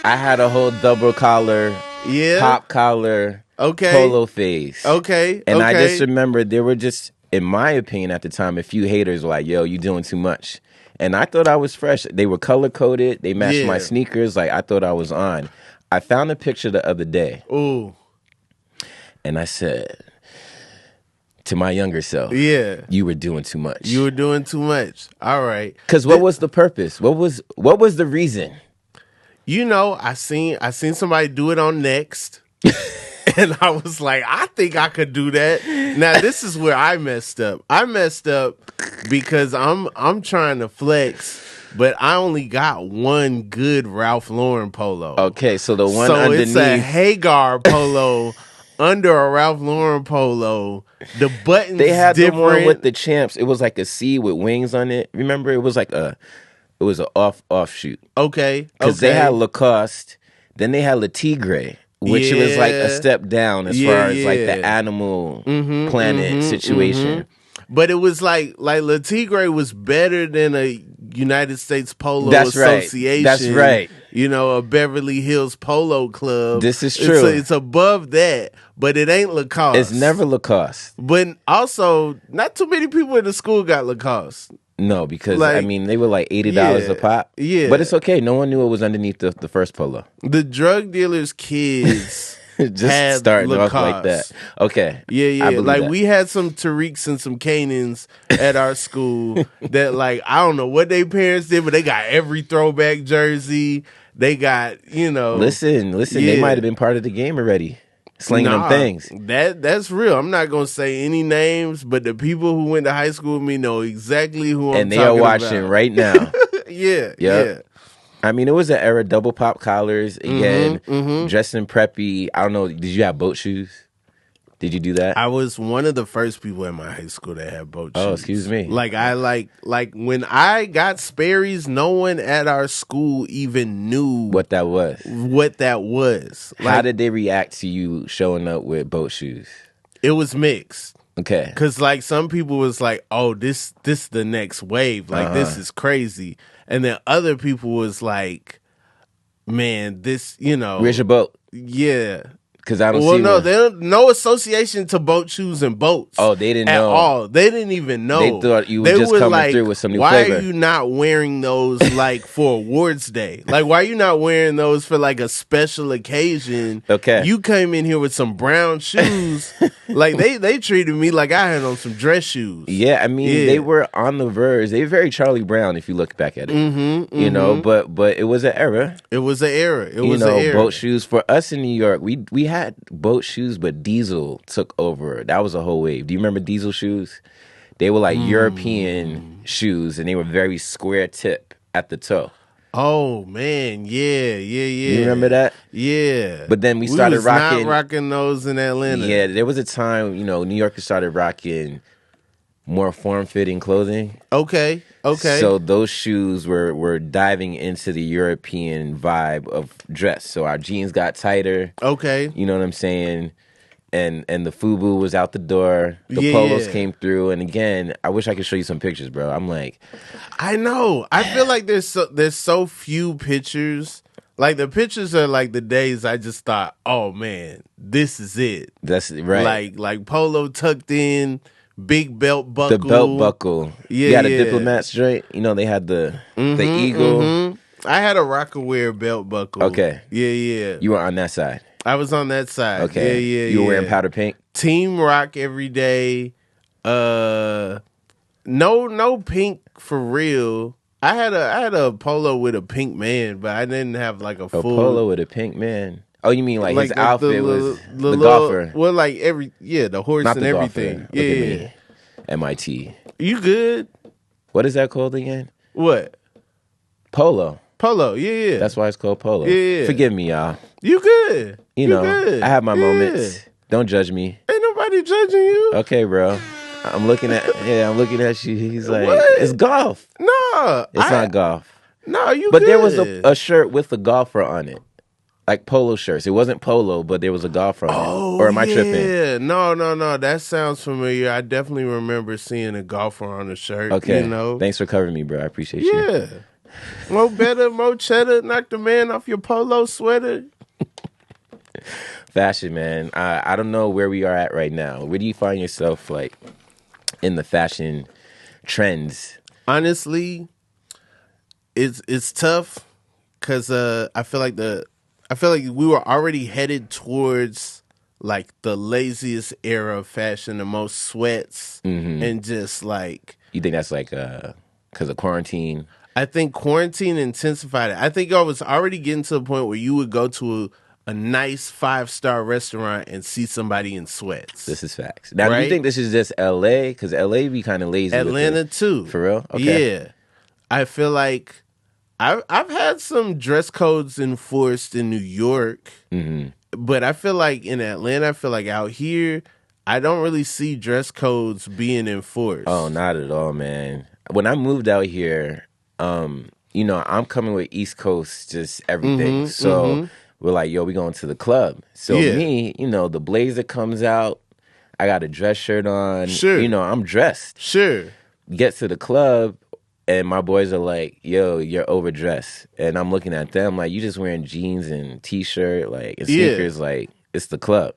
I had a whole double collar, pop collar, polo phase. Okay. And I just remember there were just, in my opinion at the time, a few haters were like, yo, you doing too much. And I thought I was fresh. They were color-coded. They matched my sneakers. Like, I thought I was on. I found a picture the other day. Ooh. And I said to my younger self, you were doing too much. You were doing too much. All right. Because what was the purpose? What was the reason? I seen somebody do it on Next. And I was like, I think I could do that. Now, this is where I messed up. I messed up because I'm trying to flex, but I only got one good Ralph Lauren polo. Okay, so the one underneath. It's a Hagar polo under a Ralph Lauren polo. The buttons they had different. The one with the champs. It was like a C with wings on it. Remember, it was like an offshoot. Okay, because they had Lacoste, then they had Le Tigre, which was like a step down as far as like the Animal Planet situation. But it was like Le Tigre was better than a United States Polo Association. That's right. A Beverly Hills Polo Club. This is true. It's above that, but it ain't Lacoste. It's never Lacoste. But also, not too many people in the school got Lacoste. No, because they were like $80 a pop. Yeah, but it's okay. No one knew it was underneath the first polo. The drug dealers' kids just had starting Lacoste. off like that. Okay, yeah. Like we had some Tariqs and some Canaans at our school that, like, I don't know what their parents did, but they got every throwback jersey. They got Listen. They might have been part of the game already. Slinging them things. That's real. I'm not gonna say any names, but the people who went to high school with me know exactly who I'm talking about. And they are watching right now. Yeah. I mean, it was an era, double pop collars, again, dressing preppy. I don't know, did you have boat shoes? Did you do that? I was one of the first people in my high school that had boat shoes. Oh, excuse me. Like when I got Sperry's, no one at our school even knew what that was. Like, how did they react to you showing up with boat shoes? It was mixed. Okay. Because like some people was like, oh, this the next wave. Like this is crazy. And then other people was like, man, this, Where's your boat? Yeah. Because I don't see no association to boat shoes and boats. Oh, they didn't know. At all. They didn't even know. They thought you were just coming through with some new flavor. Why are you not wearing those like for awards day? Like, why are you not wearing those for like a special occasion? Okay. You came in here with some brown shoes. Like they treated me like I had on some dress shoes. Yeah, I mean, they were on the verge. They were very Charlie Brown if you look back at it. You know, but it was an era. It was an era. It was an era. Boat shoes for us in New York. We had boat shoes, but Diesel took over. That was a whole wave. Do you remember Diesel shoes? They were like European shoes, and they were very square tip at the toe. Oh man, yeah. You remember that? Yeah. But then we started not rocking those in Atlanta. Yeah, there was a time, New Yorkers started rocking more form-fitting clothing. Okay. So those shoes were diving into the European vibe of dress. So our jeans got tighter. Okay. You know what I'm saying? And the FUBU was out the door. The polos came through. And again, I wish I could show you some pictures, bro. I'm like, I know. I feel like there's so few pictures. Like the pictures are like the days I just thought, oh man, this is it. That's right. Like polo tucked in. Big belt buckle. The belt buckle. Yeah, the Diplomat straight. They had the eagle. I had a Rocawear belt buckle. Okay. Yeah. You were on that side. I was on that side. Okay. Yeah. You were wearing powder pink? Team Rock every day. No pink for real. I had a polo with a pink man, but I didn't have like a full polo with a pink man. Oh, you mean like his outfit was the little, golfer? Well, like the horse Not and the everything. Golfer. Yeah. MIT. You good? What is that called again? What? Polo. Polo. Yeah. That's why it's called polo. Yeah. Forgive me, y'all. You good? You know, good. I have my moments. Don't judge me. Ain't nobody judging you. Okay, bro. I'm looking at you. He's like, what? It's golf. No, it's not golf. No, you. But good. There was a shirt with a golfer on it, like polo shirts. It wasn't polo, but there was a golfer on it. Or am I tripping? Yeah, no. That sounds familiar. I definitely remember seeing a golfer on the shirt. Okay, you know. Thanks for covering me, bro. I appreciate you. Yeah. Mo better, Mo cheddar, knock the man off your polo sweater. Fashion, man. I don't know where we are at right now. Where do you find yourself, like, in the fashion trends? Honestly, it's tough because I feel like we were already headed towards like the laziest era of fashion, the most sweats, and just like. You think that's like because of quarantine? I think quarantine intensified it. I think I was already getting to the point where you would go to a nice 5-star restaurant and see somebody in sweats. This is facts. Now, do you think this is just LA? Because LA be kind of lazy. Atlanta too. For real? Okay. Yeah. I feel like I've had some dress codes enforced in New York, but I feel like in Atlanta, I feel like out here, I don't really see dress codes being enforced. Oh, not at all, man. When I moved out here, you know, I'm coming with East Coast, just everything. So we're like, yo, we going to the club. So me, you know, the blazer comes out. I got a dress shirt on. Sure. You know, I'm dressed. Sure. Get to the club, and my boys are like, yo, you're overdressed. And I'm looking at them like, you just wearing jeans and T-shirt, like, and sneakers, like, it's the club.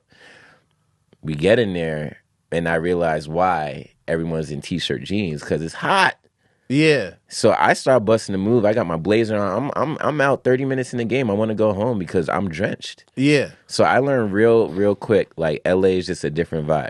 We get in there, and I realize why everyone's in T-shirt jeans, because it's hot. Yeah. So I start busting the move. I got my blazer on. I'm out 30 minutes in the game. I want to go home because I'm drenched. Yeah. So I learned real quick, like, LA is just a different vibe.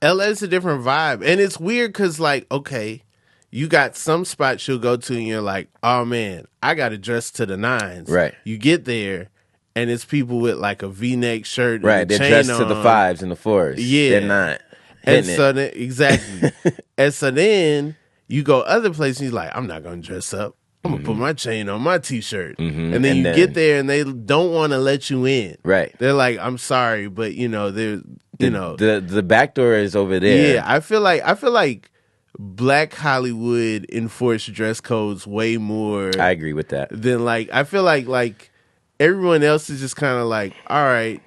LA is a different vibe. And it's weird because, like, okay, you got some spots you'll go to and you're like, oh, man, I got to dress to the nines. Right. You get there and it's people with, like, a V-neck shirt. Right. And they're dressed to the 5s and the 4s. Yeah. They're not. And so then, exactly. And so then you go other places and you're like, I'm not going to dress up. I'm going to put my chain on my T-shirt. And then you get there and they don't want to let you in. Right. They're like, I'm sorry, but, you know, they're, you know. The back door is over there. Yeah, I feel like Black Hollywood enforced dress codes way more. I agree with that. Than, like, I feel like everyone else is just kind of like, all right,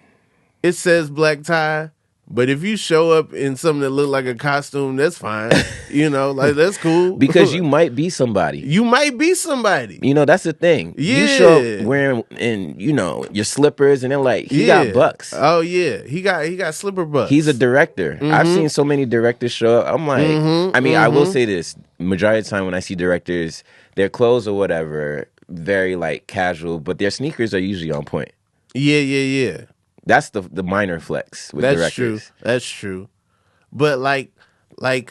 it says black tie. But if you show up in something that look like a costume, that's fine. You know, like, that's cool. Because you might be somebody. You might be somebody. You know, that's the thing. Yeah. You show up wearing, and you know, your slippers, and they're like, he got bucks. Oh, yeah. He got slipper bucks. He's a director. I've seen so many directors show up. I'm like, I mean, I will say this. Majority of the time when I see directors, their clothes or whatever, very, like, casual, but their sneakers are usually on point. Yeah. That's the minor flex with directors. That's true. But like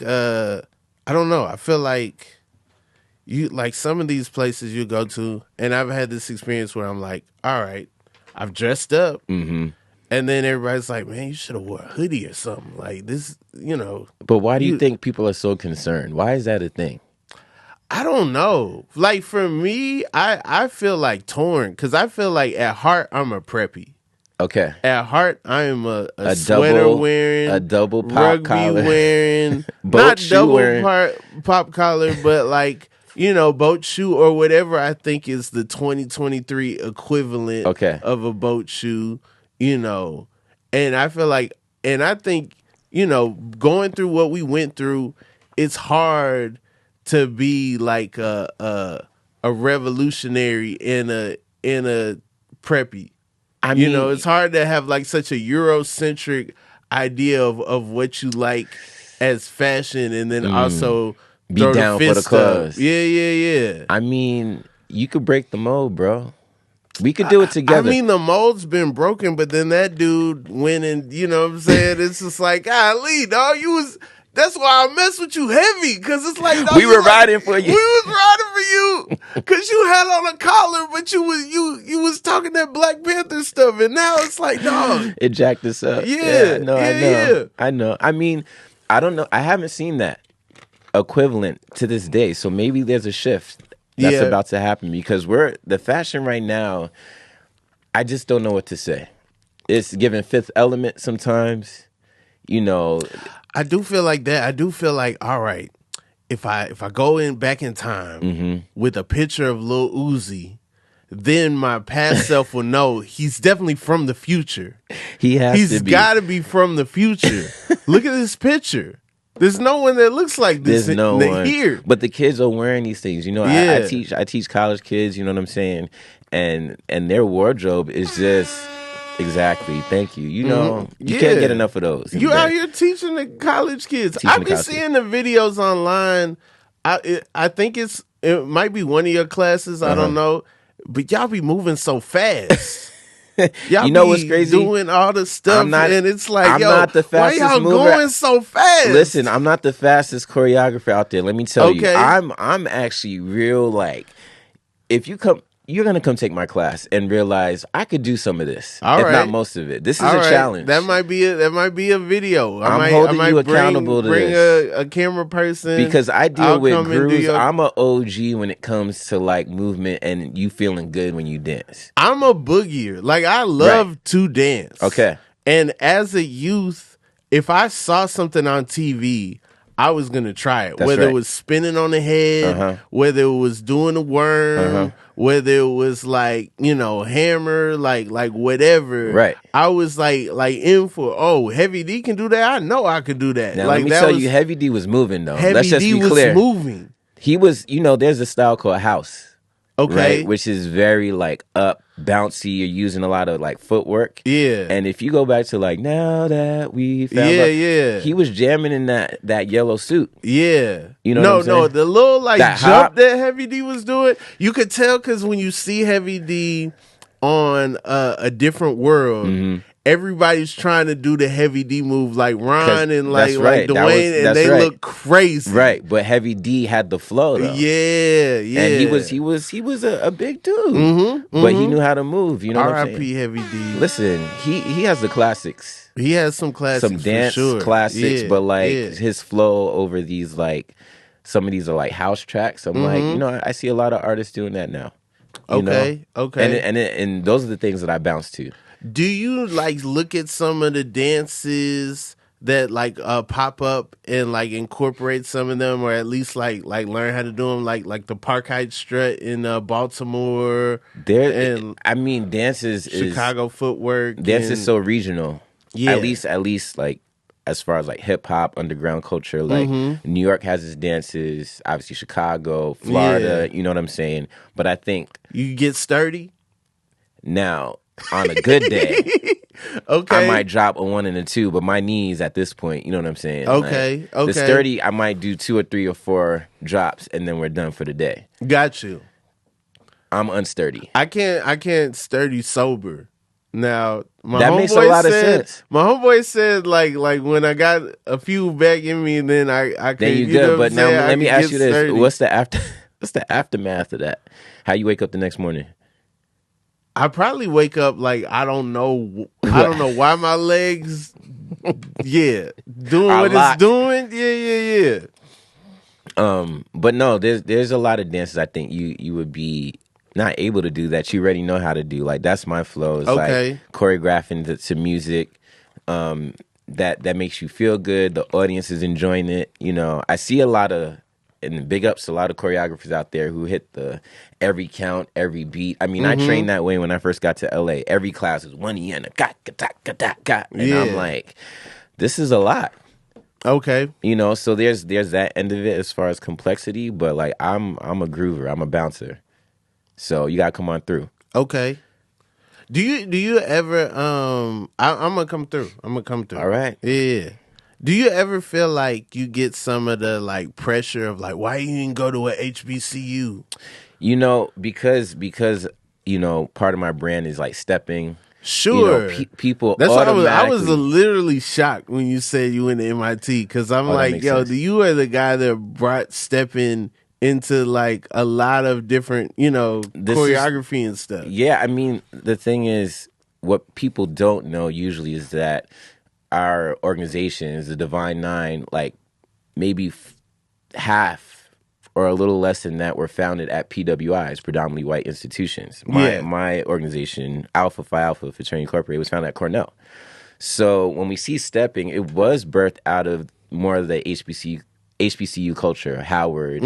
I don't know. I feel like you like some of these places you go to, and I've had this experience where I'm like, all right, I've dressed up, and then everybody's like, man, you should have wore a hoodie or something like this, you know. But why do you think people are so concerned? Why is that a thing? I don't know. Like, for me, I feel like torn because I feel like at heart I'm a preppy. Okay. At heart, I am a sweater wearing, a double pop rugby collar wearing, not double pop collar, but like, you know, boat shoe or whatever I think is the 2023 equivalent of a boat shoe, you know. And I feel like, and I think, you know, going through what we went through, it's hard to be like a revolutionary in a preppy. I mean, you know, it's hard to have like such a Eurocentric idea of what you like as fashion, and then also be down for the cause. Yeah. I mean, you could break the mold, bro. We could do it together. I mean, the mold's been broken, but then that dude went and, you know what I'm saying? It's just like, golly, dog, That's why I mess with you heavy, because it's like we were riding for you. We was riding for you, because you had on a collar, but you was talking that Black Panther stuff, and now it's like, dog, it jacked us up. Yeah, I know. I mean, I don't know. I haven't seen that equivalent to this day, so maybe there's a shift that's about to happen, because the fashion right now. I just don't know what to say. It's giving Fifth Element sometimes. You know, I do feel like that. I do feel like, all right, if I go back in time with a picture of Lil Uzi, then my past self will know he's definitely from the future. He's got to be from the future. Look at this picture. There's no one that looks like this. There's no one here. But the kids are wearing these things. You know, I teach college kids. You know what I'm saying, and their wardrobe is just. Exactly. Thank you. You know, you can't get enough of those. You out here teaching the college kids. I've been seeing the videos online. I think it might be one of your classes. I don't know. But y'all be moving so fast. Y'all you know what's crazy? Doing all the stuff, and it's like, I'm not the fastest why y'all mover. going so fast? Listen, I'm not the fastest choreographer out there. Let me tell you. I'm actually real, like, if you come... You're going to come take my class and realize I could do some of this, not most of it. This is a challenge. That might be a video. I'm holding you accountable to this. Bring a camera person. Because I deal with grooves. I'm an OG when it comes to like movement and you feeling good when you dance. I'm a boogier. Like, I love to dance. Okay. And as a youth, if I saw something on TV, I was going to try it. Whether it was spinning on the head, whether it was doing a worm, whether it was like, you know, hammer, like whatever. Right. I was like in for, Heavy D can do that. I know I could do that. Now, like, let me tell you, Heavy D was moving though. Heavy Let's just D be clear. was moving. He was, you know, there's a style called house. Okay. Right? Which is very like up, bouncy. You're using a lot of like footwork. Yeah. And if you go back to like now that we found out, he was jamming in that yellow suit. Yeah. You know what I'm saying? The little like that jump hop that Heavy D was doing, you could tell, because when you see Heavy D on a different world, everybody's trying to do the Heavy D move, like Ron and like Dwayne, and they look crazy. Right, but Heavy D had the flow though. Yeah. And he was a big dude, but he knew how to move. You know what I'm saying? R.I.P. Heavy D. Listen, he has the classics. He has some classics, some dance for sure. classics, but like his flow over these like some of these are like house tracks. I'm like, you know, I see a lot of artists doing that now. You know? Okay. And those are the things that I bounce to. Do you like look at some of the dances that like pop up and like incorporate some of them, or at least like learn how to do them, like the Park Heights strut in Baltimore? I mean, dance is Chicago footwork. Dance is so regional. Yeah, at least like as far as like hip hop underground culture, like New York has its dances. Obviously, Chicago, Florida. You know what I'm saying? But I think you get sturdy now. On a good day, I might drop a 1 and a 2, but my knees at this point, you know what I'm saying? Okay. The sturdy, I might do 2 or 3 or 4 drops, and then we're done for the day. Got you. I'm unsturdy. I can't sturdy sober. Now, that makes a lot of sense. My homeboy said, like when I got a few back in me, and then I can. Then you good. But now let me ask you this: sturdy. What's the aftermath of that? How you wake up the next morning? I probably wake up like I don't know why my legs, doing what it's doing. Yeah. But no, there's a lot of dances I think you would be not able to do that you already know how to do. Like that's my flow. It's like choreographing to music. That makes you feel good. The audience is enjoying it. You know, I see a lot of. And big ups to a lot of choreographers out there who hit the every count, every beat. I mean, I trained that way when I first got to LA. Every class was 1 yen, and I'm like, this is a lot. Okay, you know. So there's that end of it as far as complexity, but like I'm a groover, I'm a bouncer. So you gotta come on through. Okay. Do you ever I'm gonna come through. All right. Yeah. Do you ever feel like you get some of the like pressure of like, why you didn't go to a HBCU? You know, because you know, part of my brand is like stepping. Sure. People That's automatically. I was literally shocked when you said you went to MIT because I'm like, yo, you are the guy that brought stepping into like a lot of different, choreography and stuff. Yeah, I mean, the thing is, what people don't know usually is that our organization is the Divine Nine, like maybe half or a little less than that were founded at PWIs, predominantly white institutions. My organization, Alpha Phi Alpha Fraternity Incorporated, was founded at Cornell. So when we see stepping, it was birthed out of more of the HBCU culture, Howard.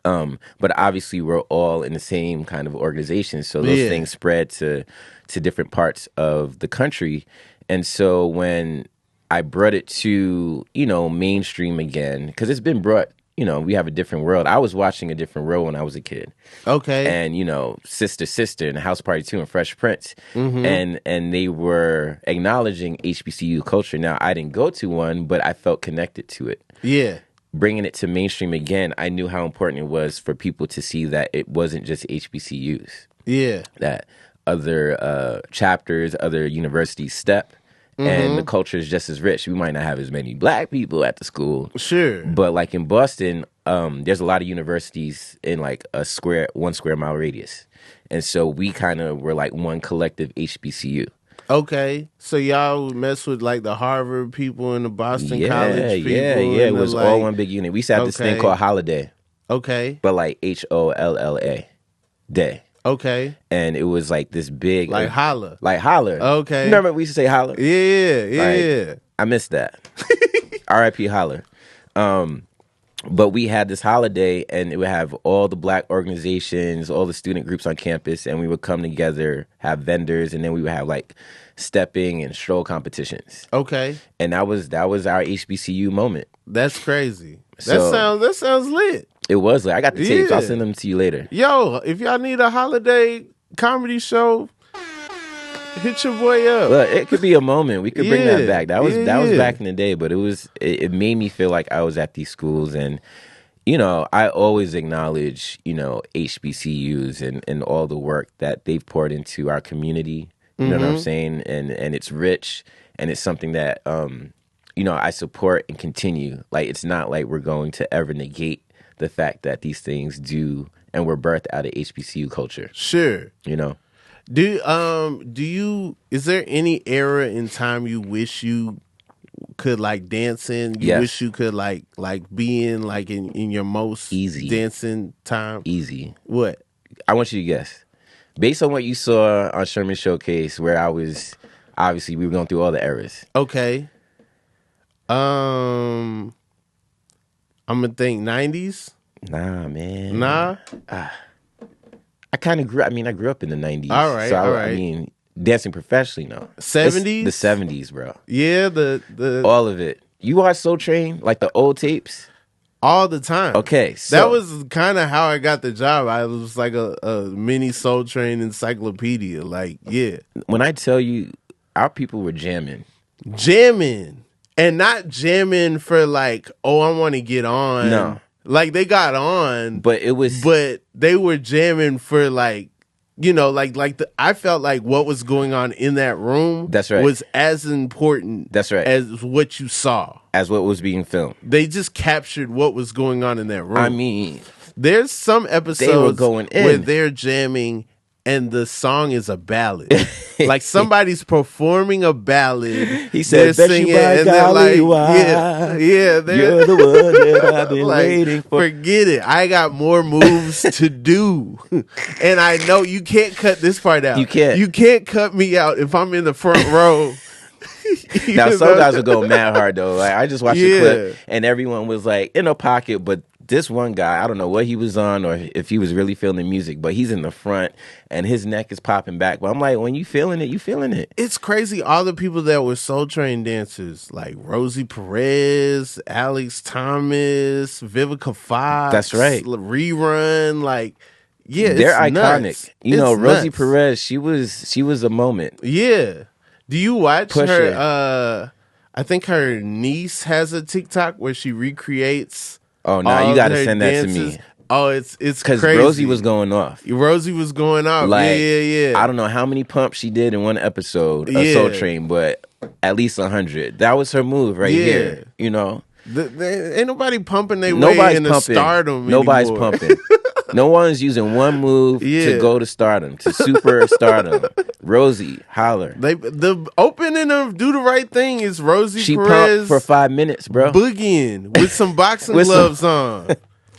But obviously we're all in the same kind of organization. So those things spread to different parts of the country. And so when I brought it to, mainstream again, because it's been brought, we have a different world. I was watching a different world when I was a kid. Okay. And, Sister and House Party 2 and Fresh Prince. And they were acknowledging HBCU culture. Now, I didn't go to one, but I felt connected to it. Yeah. Bringing it to mainstream again, I knew how important it was for people to see that it wasn't just HBCUs. Yeah. That other chapters, other universities step. And the culture is just as rich. We might not have as many black people at the school. Sure. But like in Boston, there's a lot of universities in like 1 square mile radius. And so we kind of were like one collective HBCU. Okay. So y'all would mess with like the Harvard people and the Boston College people? Yeah. It was all one big unit. We used to have this thing called Holiday. Okay. But like HOLLA. Day. Okay. And it was like this big... Like holla. Like holla. Okay. You remember we used to say holla? Yeah. I missed that. R.I.P. holla. But we had this holiday, and it would have all the black organizations, all the student groups on campus, and we would come together, have vendors, and then we would have like stepping and stroll competitions. Okay. And that was our HBCU moment. That's crazy. That sounds lit. It was lit. I got the tapes. I'll send them to you later. Yo, if y'all need a holiday comedy show, hit your boy up. Look, it could be a moment. We could bring that back. That was back in the day, but it made me feel like I was at these schools, and I always acknowledge HBCUs and all the work that they've poured into our community. You know what I'm saying? And it's rich, and it's something that I support and continue. Like, it's not like we're going to ever negate the fact that these things do and were birthed out of HBCU culture. Sure. Is there any era in time you wish you could like dance in? You wish you could like be in like in your most easy dancing time? Easy. What? I want you to guess. Based on what you saw on Sherman Showcase, where I was, obviously we were going through all the eras. Okay. I'm gonna think 90s. Nah, man. Nah. I kind of grew. I grew up in the 90s. All right. So all right. I mean, dancing professionally, no. 70s. The 70s, bro. Yeah, the all of it. You watch Soul Train, like the old tapes, all the time. Okay, so that was kind of how I got the job. I was like a mini Soul Train encyclopedia. Like, yeah. When I tell you, our people were jamming. And not jamming for like, oh, I want to get on. No. Like, they got on. But they were jamming for like, I felt like what was going on in that room That's right. was as important That's right. as what you saw. As what was being filmed. They just captured what was going on in that room. I mean, there's some episodes they were going in. where they're jamming and the song is a ballad. Like somebody's performing a ballad. He said, they're singing, and they're like, yeah, you're the one that I've been waiting for. Forget it. I got more moves to do. And I know you can't cut this part out. You can't. You can't cut me out if I'm in the front row. Now, some guys would go mad hard, though. Like, I just watched the clip, and everyone was like in a pocket, but this one guy, I don't know what he was on or if he was really feeling the music, but he's in the front and his neck is popping back. But I'm like, when you feeling it, you feeling it. It's crazy. All the people that were Soul Train dancers, like Rosie Perez, Alex Thomas, Vivica Fox. That's right. Rerun. Like, yeah, they're it's iconic. Nuts. Rosie Perez, she was a moment. Yeah. Do you watch Pusha. her? I think her niece has a TikTok where she recreates. Oh, no, you got to send that to me. Oh, it's because crazy. Rosie was going off. Rosie was going off. Like, yeah. I don't know how many pumps she did in one episode of Soul Train, but at least 100. That was her move here. You know, ain't nobody pumping their way into stardom. Nobody's anymore. pumping. No one's using one move to go to stardom, to super stardom. Rosie, holler. The opening of Do the Right Thing is Rosie she Perez pumped for 5 minutes, bro. boogieing with some boxing gloves on.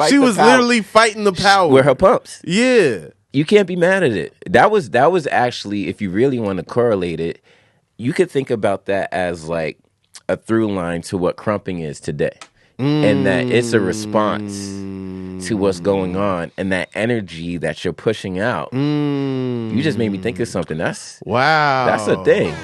She was literally fighting the power with her pumps. Yeah, you can't be mad at it. That was actually, if you really want to correlate it, you could think about that as like a through line to what crumping is today. And that it's a response to what's going on, and that energy that you're pushing out. You just made me think of something. That's a thing.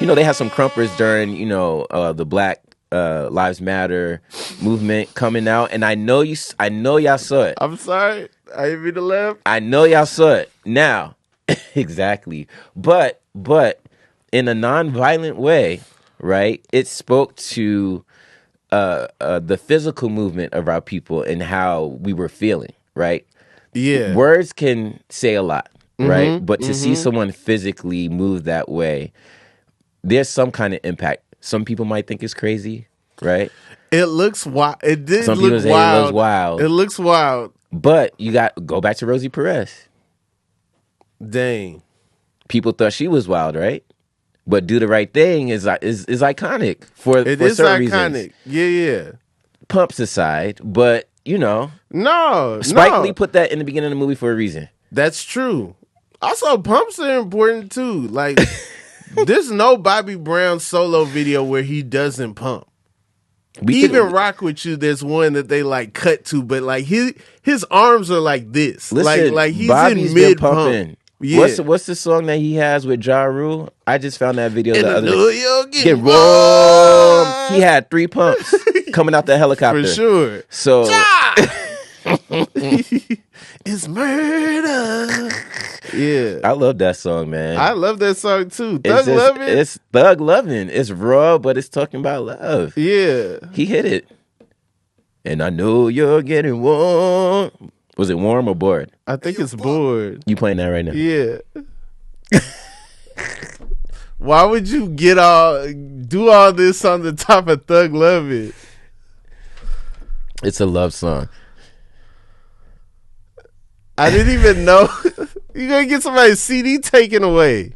You know, they had some crumpers during, you know, the Black Lives Matter movement coming out, and I know y'all saw it. I'm sorry, I didn't mean to laugh. I know y'all saw it. Now, exactly, but in a non-violent way, right? It spoke to the physical movement of our people and how we were feeling, right? Yeah. Words can say a lot, right? But to see someone physically move that way, there's some kind of impact. Some people might think it's crazy, right? It looks wild. It did Some look people say wild. it looks wild. It looks wild. But you got go back to Rosie Perez. Dang. People thought she was wild, right? But Do the Right Thing is iconic for certain reasons. Yeah. Pumps aside, but you know, Spike Lee put that in the beginning of the movie for a reason. That's true. Also, pumps are important too. Like, there's no Bobby Brown solo video where he doesn't pump. Even Rock With You, there's one that they like cut to, but like his arms are like this. Listen, like he's Bobby's in mid pumping. pump. Yeah. What's the song that he has with Ja Rule? I just found that video the other day. Get warm. He had 3 pumps coming out the helicopter. For sure. So it's murder. Yeah. I love that song, man. I love that song too. Lovin'. It's thug loving. It's raw, but it's talking about love. Yeah. He hit it. And I know you're getting warm. Was it warm or bored? I think it's bored. You playing that right now? Yeah. Why would you do all this on the top of Thug Lovin'? It's a love song. I didn't even know. You're going to get somebody's CD taken away.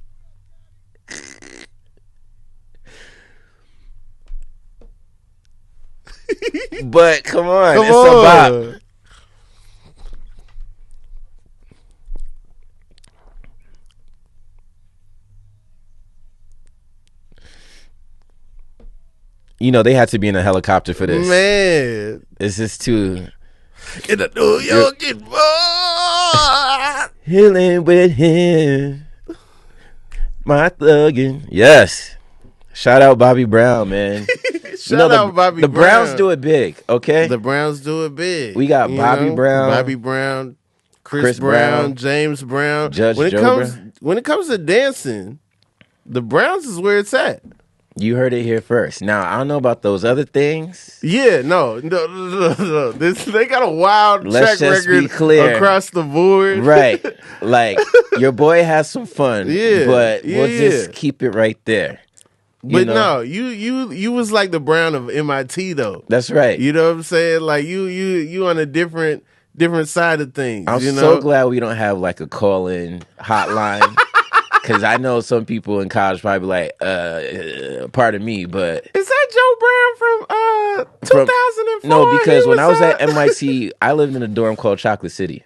But come on. It's a bop. You know, they had to be in a helicopter for this. Man. It's just too... In the New York boy. Healing with him. My thuggin'. Yes. Shout out Bobby Brown, man. Shout out Bobby Brown. The Browns do it big, okay? The Browns do it big. We got Bobby Brown, Chris Brown, James Brown. Judge Joe Brown. When it comes to dancing, the Browns is where it's at. You heard it here first. Now, I don't know about those other things. Yeah, no. They got a wild track record across the board. Right. Like, your boy has some fun. Yeah. But we'll just keep it right there. But no, you was like the Brown of MIT though. That's right. You know what I'm saying? Like you on a different side of things. I'm so glad we don't have like a call-in hotline. Because I know some people in college probably like, pardon me, but... Is that Joe Brown from 2004? No, because when I was at MIT, I lived in a dorm called Chocolate City.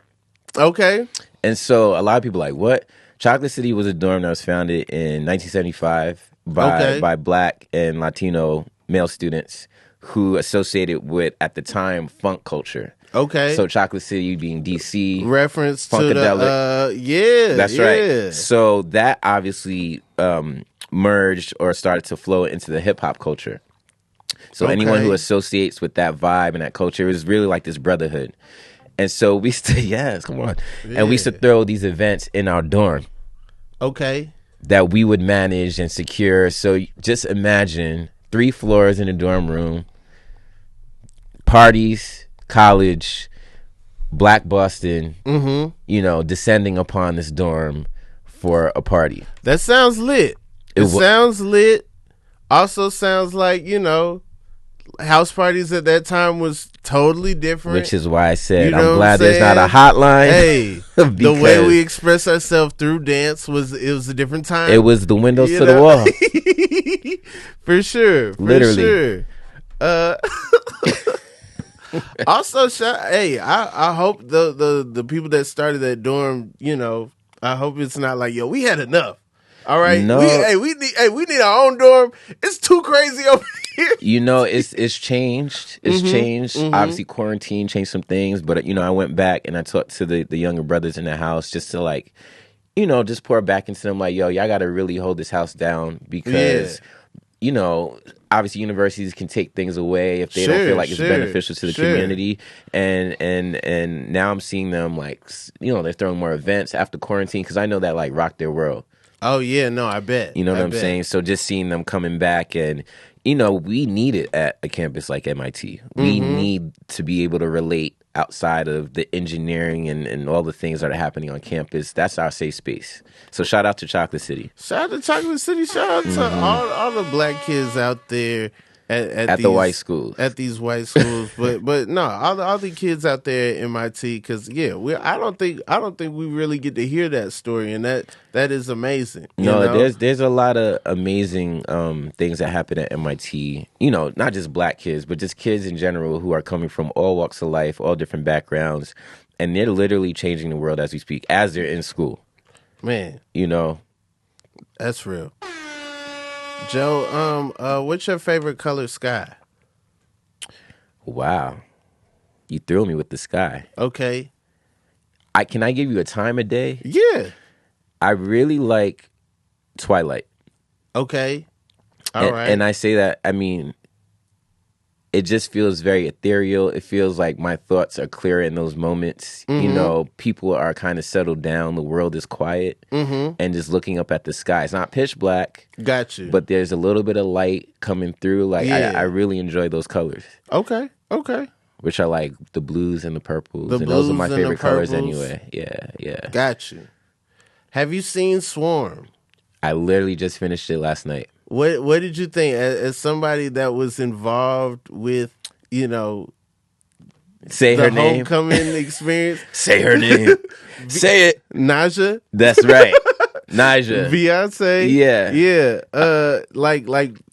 Okay. And so a lot of people are like, what? Chocolate City was a dorm that was founded in 1975 by Black and Latino male students who associated with, at the time, funk culture. Okay. So Chocolate City being DC. Reference Funkadelic. To the, That's right. So that obviously merged or started to flow into the hip-hop culture. So anyone who associates with that vibe and that culture is really like this brotherhood. And so we used to, come on. Yeah. And we used to throw these events in our dorm. Okay. That we would manage and secure. So just imagine 3 floors in a dorm room, parties, college, Black Boston, descending upon this dorm for a party. That sounds lit. It sounds lit. Also sounds like, house parties at that time was totally different. Which is why I said I'm glad there's not a hotline. Hey, the way we express ourselves through dance was a different time. It was the windows to the wall. For sure. Literally. Also, I hope the people that started that dorm, I hope it's not like, we had enough. All right, no. we need our own dorm. It's too crazy over here. It's changed. It's changed. Obviously, quarantine changed some things, but I went back and I talked to the younger brothers in the house just to just pour back into them. Like, yo, y'all got to really hold this house down because, obviously universities can take things away if they don't feel like it's beneficial to the community. And now I'm seeing them they're throwing more events after quarantine because I know that rocked their world. Oh, yeah, no, I bet. You know what I'm saying? So just seeing them coming back and, we need it at a campus like MIT. We need to be able to relate outside of the engineering and all the things that are happening on campus. That's our safe space. So shout out to Chocolate City. Shout out to Chocolate City. Shout out to all the black kids out there. At the white schools. At these white schools. but no, all the kids out there at MIT, because I don't think we really get to hear that story, and that is amazing. There's a lot of amazing things that happen at MIT. Not just black kids, but just kids in general who are coming from all walks of life, all different backgrounds, and they're literally changing the world as we speak, as they're in school. Man. That's real. Joe, what's your favorite color sky? Wow. You threw me with the sky. Okay. Can I give you a time of day? Yeah. I really like twilight. Okay. All right. And I say that, it just feels very ethereal. It feels like my thoughts are clearer in those moments. People are kind of settled down. The world is quiet. And just looking up at the sky. It's not pitch black. Got you. But there's a little bit of light coming through. I really enjoy those colors. Okay. Which are like the blues and the purples. And those are my favorite colors anyway. Yeah. Got you. Have you seen Swarm? I literally just finished it last night. What did you think as somebody that was involved with, say her name, homecoming experience? Say her name. Say it. Naja. That's right. Naja. Beyonce. Yeah.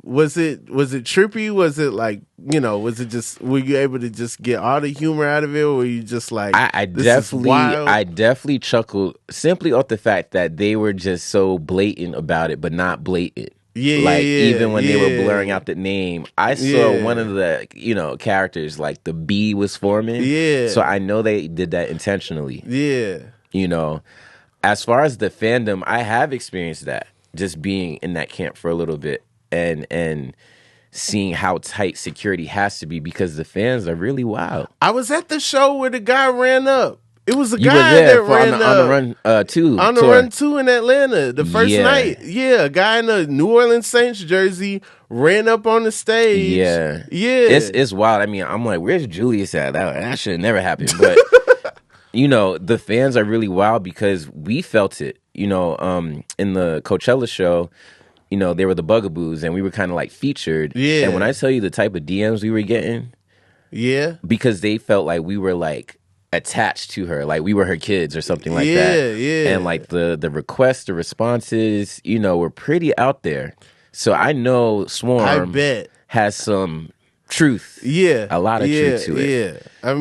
Was it trippy? Was it was it just, were you able to just get all the humor out of it, or were you just like, I definitely chuckled simply off the fact that they were just so blatant about it, but not blatant. Even when they were blurring out the name, I saw one of the characters, like the bee was forming. Yeah. So I know they did that intentionally. Yeah. As far as the fandom, I have experienced that, just being in that camp for a little bit and seeing how tight security has to be because the fans are really wild. I was at the show where the guy ran up. It was a guy that ran on the Run 2. On the Run 2 in Atlanta, the first night. Yeah, a guy in a New Orleans Saints jersey ran up on the stage. Yeah. It's wild. I'm like, where's Julius at? That should have never happened. But, the fans are really wild because we felt it. In the Coachella show, they were the Bugaboos, and we were kind of featured. Yeah. And when I tell you the type of DMs we were getting, because they felt like we were attached to her, like we were her kids or something like that. Yeah. And the requests, the responses, were pretty out there. So I know Swarm, I bet, has some truth. Yeah. A lot of truth to it. Yeah. I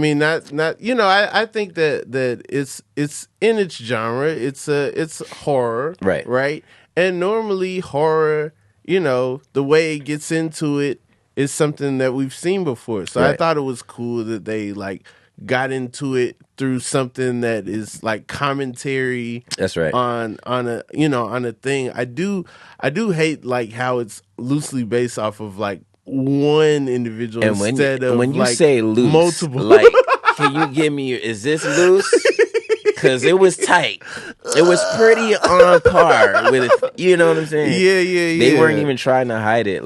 think that it's in its genre. It's horror. Right. Right. And normally horror, the way it gets into it is something that we've seen before. So I thought it was cool that they got into it through something that is commentary. That's right. On a thing. I do hate how it's loosely based off of one individual and instead of when you say loose, multiple. Can you give me is this loose? Because it was tight. It was pretty on par with it. You know what I'm saying? Yeah. They weren't even trying to hide it.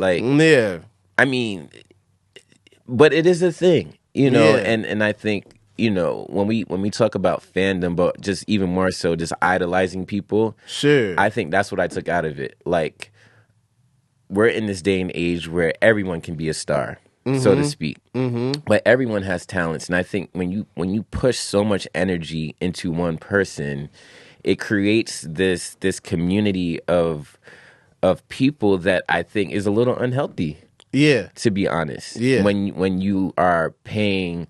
But it is a thing. And I think you know, when we talk about fandom, but just even more so, just idolizing people. Sure. I think that's what I took out of it. Like, we're in this day and age where everyone can be a star, so to speak. But everyone has talents, and I think when you push so much energy into one person, it creates this community of people that I think is a little unhealthy. Yeah. To be honest. Yeah. When you are paying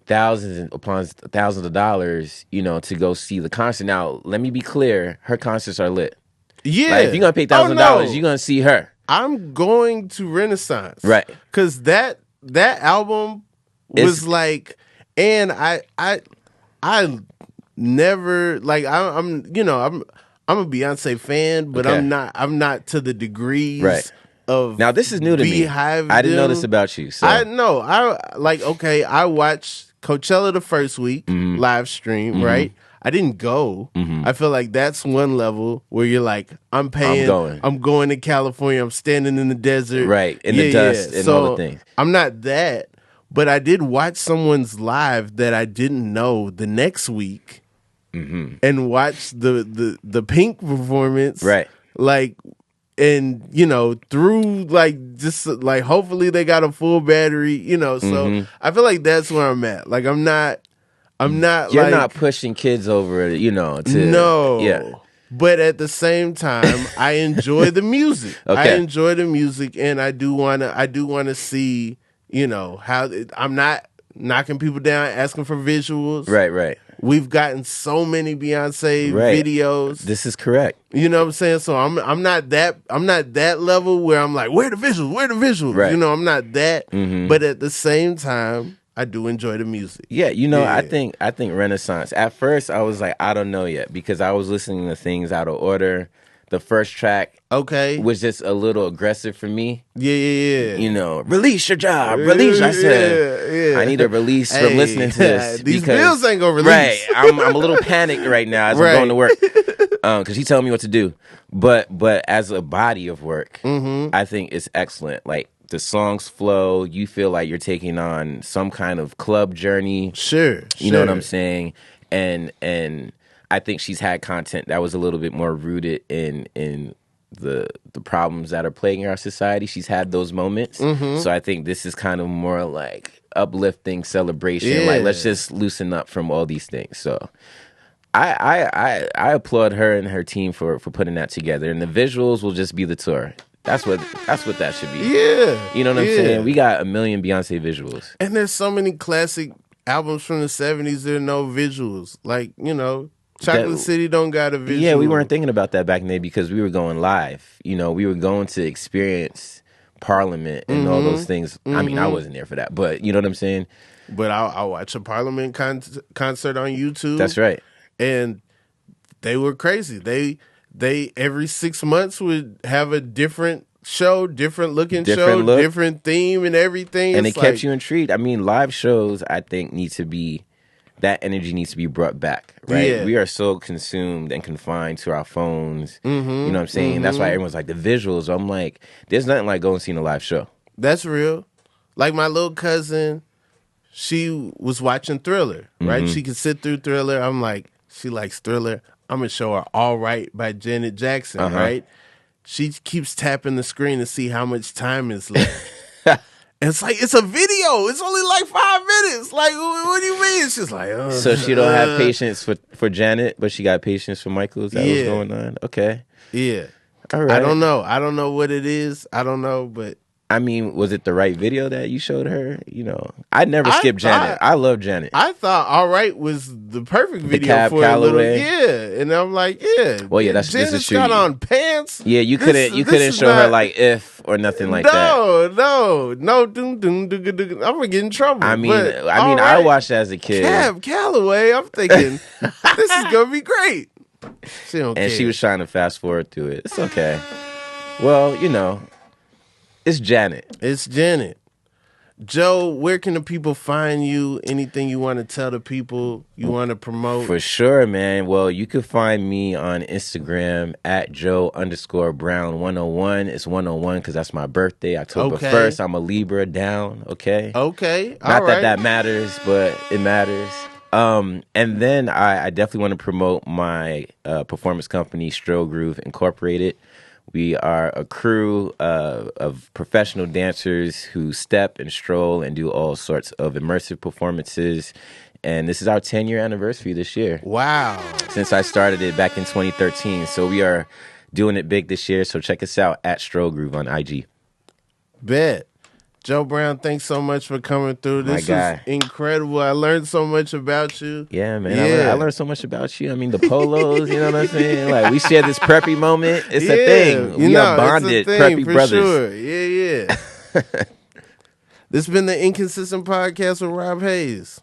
thousands upon thousands of dollars, you know, to go see the concert. Now, let me be clear, her concerts are lit. Yeah. Like, if you're gonna pay $1,000, you're gonna see her. I'm going to Renaissance. Right. Because that album was like, and I never, like, I'm you know, I'm a Beyonce fan, but I'm not to the degrees of now this is new to me. I didn't know this about you. So I know. I watched Coachella the first week, live stream, right? I didn't go. I feel like that's one level where you're like, I'm paying, I'm going to California, I'm standing in the desert. Right, in the dust and all the things. I'm not that, but I did watch someone's live that I didn't know the next week and watch the Pink performance. Right. Like, and, you know, through, like, just, like, hopefully they got a full battery, you know, so I feel like that's where I'm at. Like, I'm not You're like, not pushing kids over, you know, to no. Yeah. But at the same time, I enjoy the music. I enjoy the music, and I do wanna see, you know, how I'm not knocking people down, asking for visuals. Right. We've gotten so many Beyonce videos. This is correct. You know what I'm saying? So I'm not that level where I'm like, where the visuals? Right. You know, I'm not that. But at the same time, I do enjoy the music. Yeah, you know, I think Renaissance. At first, I was like, I don't know yet, because I was listening to things out of order. The first track, was just a little aggressive for me. Yeah. You know, release your job, release. I said, I need a release from listening to this. These bills ain't gonna release. Right, I'm a little panicked right now as I'm going to work, because he's telling me what to do. But as a body of work, I think it's excellent. Like, the songs flow. You feel like you're taking on some kind of club journey. Sure. You know what I'm saying? And I think she's had content that was a little bit more rooted in the problems that are plaguing our society. She's had those moments. So I think this is kind of more like uplifting celebration. Yeah. Like, let's just loosen up from all these things. So I applaud her and her team for putting that together. And the visuals will just be the tour. That's what that should be. Yeah. You know what I'm saying? We got 1 million Beyonce visuals. And there's so many classic albums from the 70s that are no visuals. Like, you know, Chocolate City don't got a visual. Yeah, we weren't thinking about that back in the day because we were going live. You know, we were going to experience Parliament and all those things. I mean, I wasn't there for that, but you know what I'm saying? But I'll watch a Parliament concert on YouTube. That's right. And they were crazy. They every 6 months would have a different show, different looking show, different theme and everything. And it kept you intrigued. I mean, live shows, I think, that energy needs to be brought back, right? Yeah. We are so consumed and confined to our phones. You know what I'm saying? That's why everyone's like, the visuals. I'm like, there's nothing like going and seeing a live show. That's real. Like, my little cousin, she was watching Thriller, right? She could sit through Thriller. I'm like, she likes Thriller. I'm going to show her All Right by Janet Jackson, right? She keeps tapping the screen to see how much time is left. And it's like, it's a video. It's only like 5 minutes. Like, what do you mean? It's just like, So she don't have patience for Janet, but she got patience for Michael? Is that what's going on? Okay. Yeah. All right. I don't know. I don't know what it is. I don't know, but... I mean, was it the right video that you showed her? You know, I never skipped Janet. I love Janet. I thought All Right was the perfect video Cab for Calloway. a little. Yeah, and I'm like, yeah. Well, yeah, this is true. Janet's got on pants. Yeah, you couldn't show her like If or nothing like that. No. I'm gonna get in trouble. I mean, I watched it as a kid. Cab Calloway. I'm thinking this is gonna be great. She don't care. She was trying to fast forward through it. It's okay. Well, you know. It's Janet. It's Janet. Joe, where can the people find you? Anything you want to tell the people you want to promote? For sure, man. Well, you can find me on Instagram at Joe_Brown101. It's 101 because that's my birthday, October 1st. I'm a Libra down, okay? Okay, Not that matters, but it matters. And then I definitely want to promote my performance company, Stroll Groove Incorporated. We are a crew of professional dancers who step and stroll and do all sorts of immersive performances. And this is our 10-year anniversary this year. Wow. Since I started it back in 2013. So we are doing it big this year. So check us out at Stroll Groove on IG. Bet. Joe Brown, thanks so much for coming through. This was incredible. I learned so much about you. Yeah, man. Yeah. I learned so much about you. I mean, the polos, you know what I'm saying? Like, we share this preppy moment. It's a thing. We are bonded preppy brothers. Sure. Yeah. This has been the Inconsistent Podcast with Rob Haze.